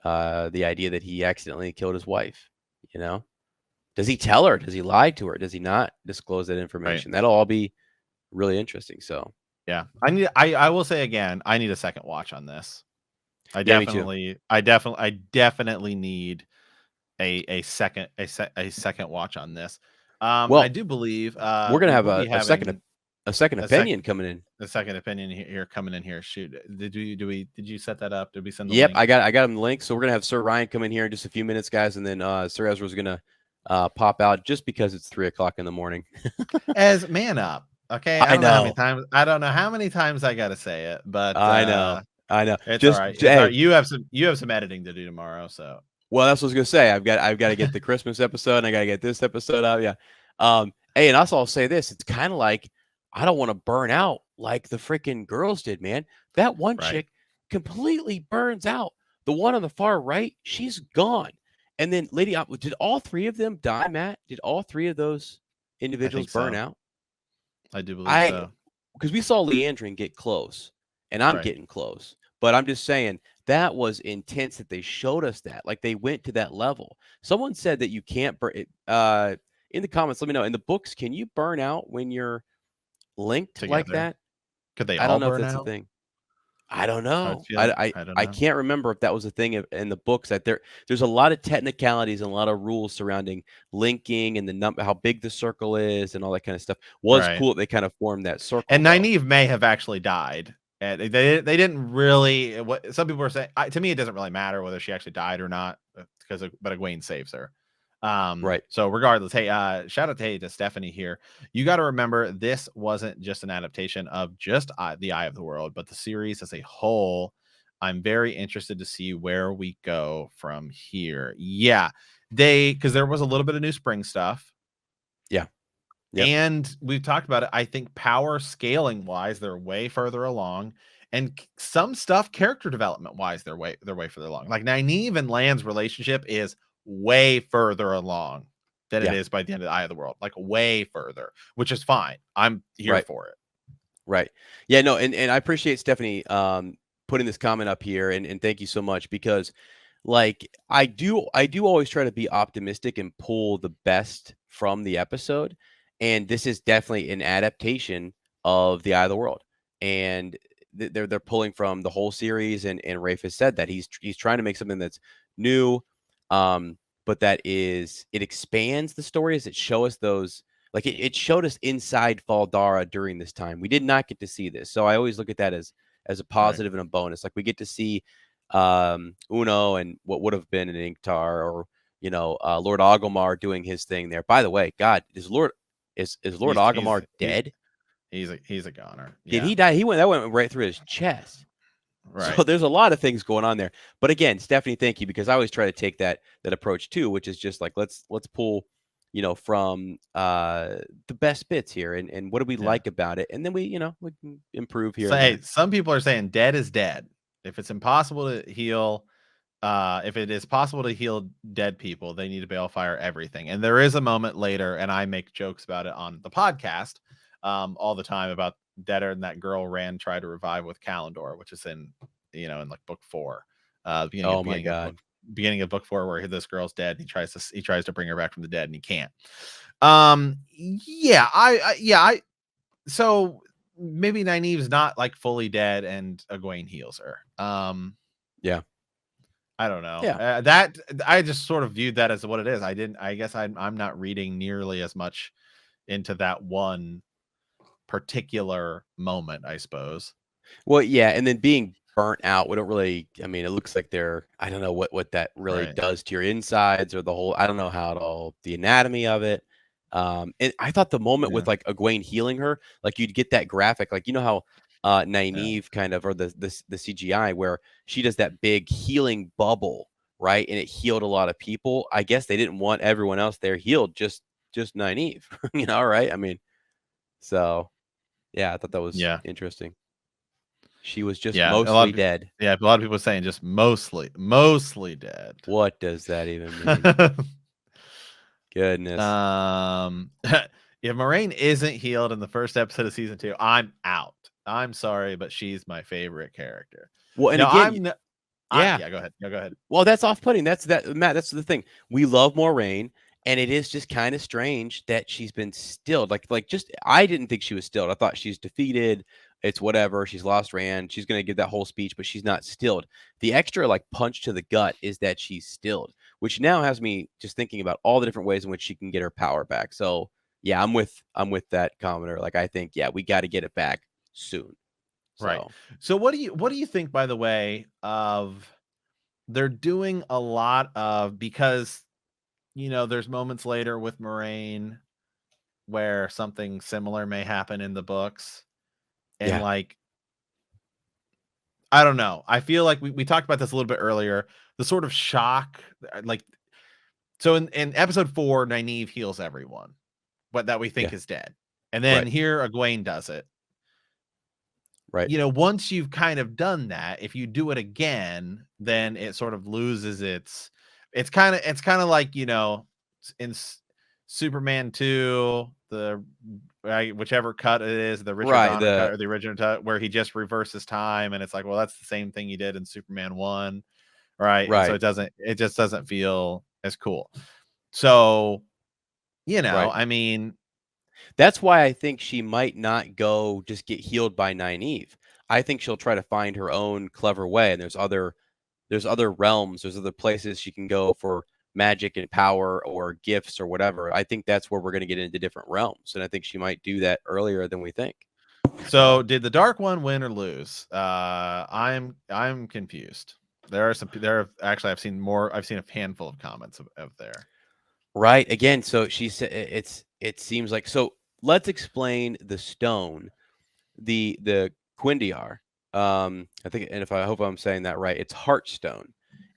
the idea that he accidentally killed his wife. Does he tell her? Does he lie to her? Does he not disclose that information? That'll all be really interesting. So yeah, I will say again, I need a second watch on this. I definitely need a second watch on this. Well, I do believe we're gonna have a second opinion coming in. A second opinion here coming in here. Shoot, did you set that up? Did we send the link? Link? I got him the link. So we're gonna have Sir Ryan come in here in just a few minutes, guys, and then Sir Ezra's gonna pop out just because it's 3:00 in the morning. As man up. Okay, I don't know how many times. I don't know how many times I gotta say it, but I know. It's all right. It's all right. You have some editing to do tomorrow, so. Well, that's what I was gonna say. I've got to get the Christmas episode, and I gotta get this episode out. Yeah. Hey, and also I'll say this: it's kind of like I don't want to burn out like the freaking girls did, man. That one chick completely burns out. The one on the far right, she's gone. And then Lady, did all 3 of them die, Matt? Did all 3 of those individuals burn out? I do believe so. Because we saw Leandrin get close, and I'm getting close. But I'm just saying that was intense that they showed us that. Like, they went to that level. Someone said that you can't burn it. In the comments, let me know. In the books, can you burn out when you're linked together like that? Could they I don't know burn if that's out? a thing. I don't know. I don't I know. can't remember if that was a thing in the books that there's a lot of technicalities and a lot of rules surrounding linking and the how big the circle is and all that kind of stuff. Was Right. cool that they kind of formed that circle And though. Nynaeve may have actually died. And they didn't really. What some people are saying, to me, it doesn't really matter whether she actually died or not, because but Egwene saves her. Right. So regardless, hey, shout out to Stephanie here. You got to remember, this wasn't just an adaptation of just the Eye of the World, but the series as a whole. I'm very interested to see where we go from here. Yeah, because there was a little bit of new spring stuff. Yeah. Yep. And we've talked about it. I think power scaling wise, they're way further along. And some stuff character development wise, they're way further along. Like Nynaeve and Lan's relationship is way further along than it is by the end of the Eye of the World. Like way further, which is fine. I'm here for it. Right. Yeah, no, and I appreciate Stephanie putting this comment up here, and thank you so much, because like I do always try to be optimistic and pull the best from the episode, and this is definitely an adaptation of the Eye of the World, and they're pulling from the whole series, and Rafe has said that he's trying to make something that's new, but that is, it expands the stories. It show us those, like it showed us inside Fall Dara during this time. We did not get to see this, so I always look at that as a positive and a bonus. Like we get to see Uno and what would have been an Inktar, or Lord Agomar doing his thing there. By the way, God, is Lord Agomar dead? He's a goner. Did he die? That went right through his chest. Right. So there's a lot of things going on there. But again, Stephanie, thank you, because I always try to take that approach too, which is just like let's pull from the best bits here, and what do we like about it, and then we can improve here. So, hey, some people are saying dead is dead. If it's impossible to heal, if it is possible to heal dead people, they need to balefire everything. And there is a moment later, and I make jokes about it on the podcast all the time, about Deader and that girl Rand tried to revive with Kalendor, which is in like book 4. Beginning of book 4, where this girl's dead, and he tries to bring her back from the dead, and he can't. So maybe Nynaeve's not like fully dead, and Egwene heals her. I don't know. That I just sort of viewed that as what it is. I guess I'm not reading nearly as much into that one particular moment, I suppose. Well, yeah, and then being burnt out, we don't really, I mean, it looks like I don't know what that really does to your insides, or the whole, I don't know how it all, the anatomy of it. And I thought the moment with like Egwene healing her, like you'd get that graphic, like how Nynaeve kind of, or the CGI where she does that big healing bubble, right? And it healed a lot of people. I guess they didn't want everyone else there healed, just Nynaeve, right? I mean, so yeah, I thought that was interesting. She was just mostly dead. Yeah, a lot of people are saying just mostly dead. What does that even mean? Goodness. If Moiraine isn't healed in the first episode of season 2, I'm out. I'm sorry, but she's my favorite character. Well, and again, go ahead. No, go ahead. Well, that's off-putting. Matt. That's the thing. We love Moiraine, and it is just kind of strange that she's been stilled. Like just, I didn't think she was stilled. I thought she's defeated. It's whatever. She's lost Rand. She's going to give that whole speech, but she's not stilled. The extra like punch to the gut is that she's stilled, which now has me just thinking about all the different ways in which she can get her power back. So yeah, I'm with that commenter. Like, I think, we got to get it back soon. Right. So what do you think, by the way, of they're doing a lot of, because there's moments later with Moiraine where something similar may happen in the books. And like, I don't know. I feel like we talked about this a little bit earlier. The sort of shock, like, so in episode 4, Nynaeve heals everyone, but that we think is dead. And then here Egwene does it. Right. Once you've kind of done that, if you do it again, then it sort of loses it's kind of like, in Superman 2, whichever cut it is, the Richard Donner cut or the original cut, where he just reverses time, and it's like, well, that's the same thing he did in Superman 1, right? So it just doesn't feel as cool. So, I mean, that's why I think she might not go just get healed by Nynaeve. I think she'll try to find her own clever way. And there's other realms, there's other places she can go for magic and power or gifts or whatever. I think that's where we're going to get into different realms, and I think she might do that earlier than we think. So did the Dark One win or lose? I'm confused. Actually I've seen a handful of comments of there. Right. Again, so she said it seems like, so let's explain the stone, the Quindiar. I think, and I hope I'm saying that right, it's Heartstone,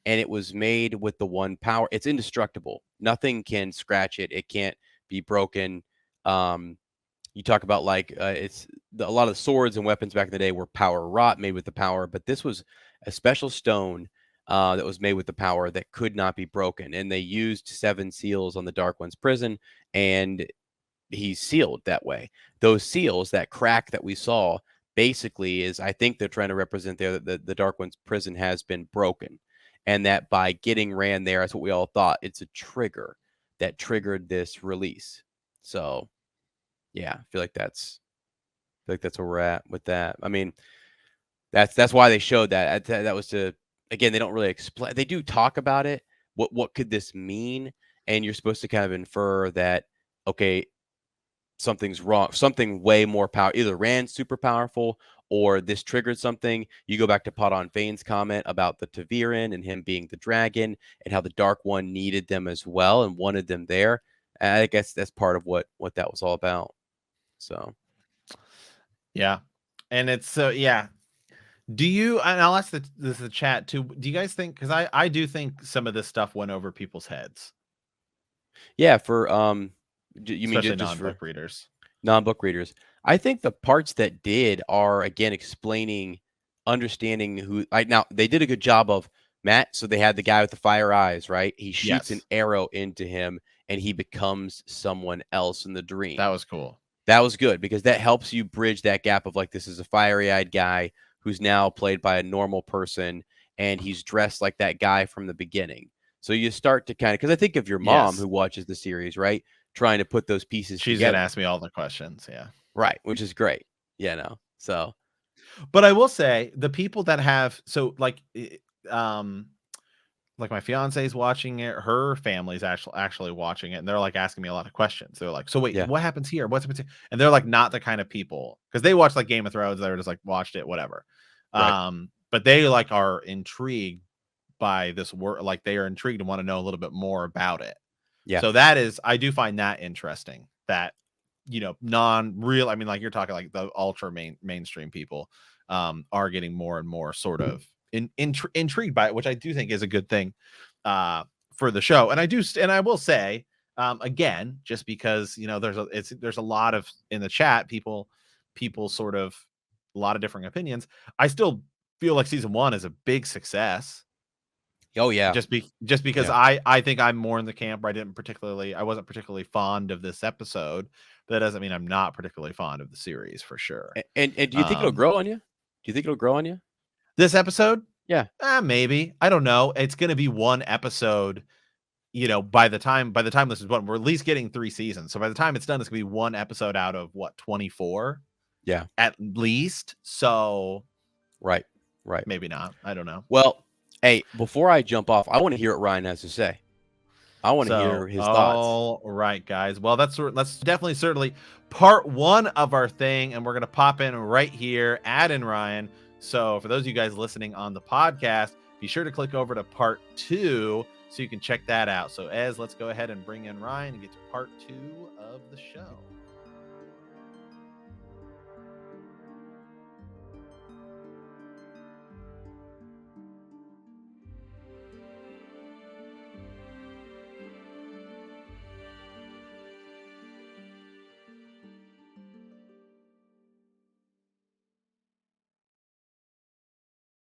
and it was made with the one power. It's indestructible. Nothing can scratch it. It can't be broken. You talk about like a lot of the swords and weapons back in the day were power wrought, made with the power, but this was a special stone that was made with the power that could not be broken. And they used 7 seals on the Dark One's prison, and he's sealed that way. Those seals, that crack that we saw, basically is, I think they're trying to represent there that the Dark One's prison has been broken, and that by getting Rand there, that's what we all thought. It's a trigger that triggered this release. So, yeah, I feel like that's where we're at with that. I mean, that's why they showed that. That was to, again, they don't really explain. They do talk about it. What could this mean? And you're supposed to kind of infer that, okay, something's wrong, something way more power. Either Rand's super powerful or this triggered something. You go back to Podon Fane's comment about the ta'veren and him being the dragon, and how the Dark One needed them as well and wanted them there. And I guess that's part of what that was all about. So, yeah, and it's yeah. Do you? And I'll ask the chat too. Do you guys think? Because I do think some of this stuff went over people's heads. Yeah, for you especially mean just non-book readers? Non-book readers. I think the parts that did are, again, explaining, understanding who. Now they did a good job of Matt. So they had the guy with the fire eyes, right? He shoots an arrow into him, and he becomes someone else in the dream. That was cool. That was good, because that helps you bridge that gap of like, this is a fiery-eyed guy who's now played by a normal person, and he's dressed like that guy from the beginning. So you start to kind of, because I think of your mom who watches the series, right? Trying to put those pieces together. She's going to ask me all the questions. Yeah. Right. Which is great. Yeah, no. So, but I will say the people that have, so like my fiance is watching it, her family's actually watching it, and they're like asking me a lot of questions. They're like, so wait, what happens here? What's happens here? And they're like not the kind of people, because they watch like Game of Thrones, they were just like watched it, whatever. Right. But they like are intrigued by this work, like they are intrigued and want to know a little bit more about it. Yeah. So that is, I do find that interesting, that, you know, non-real, I mean, like you're talking like the ultra mainstream people are getting more and more sort of intrigued by it, which I do think is a good thing for the show. And I will say, again, just because, you know, there's a lot of, in the chat, people sort of, a lot of different opinions. I still feel like season 1 is a big success. Oh yeah. Just because I think I'm more in the camp where I wasn't particularly fond of this episode. But that doesn't mean I'm not particularly fond of the series, for sure. And do you think it'll grow on you? Do you think it'll grow on you? This episode? Yeah. Maybe. I don't know. It's going to be one episode, you know, by the time this is done, we're at least getting 3 seasons. So by the time it's done, it's going to be one episode out of what, 24? Yeah. At least. So Right. Maybe not. I don't know. Well, hey, before I jump off, I want to hear what Ryan has to say. I want to hear his thoughts. All right, guys. Well, that's definitely certainly part 1 of our thing, and we're going to pop in right here, add in Ryan. So for those of you guys listening on the podcast, be sure to click over to part 2 so you can check that out. So let's go ahead and bring in Ryan and get to part 2 of the show.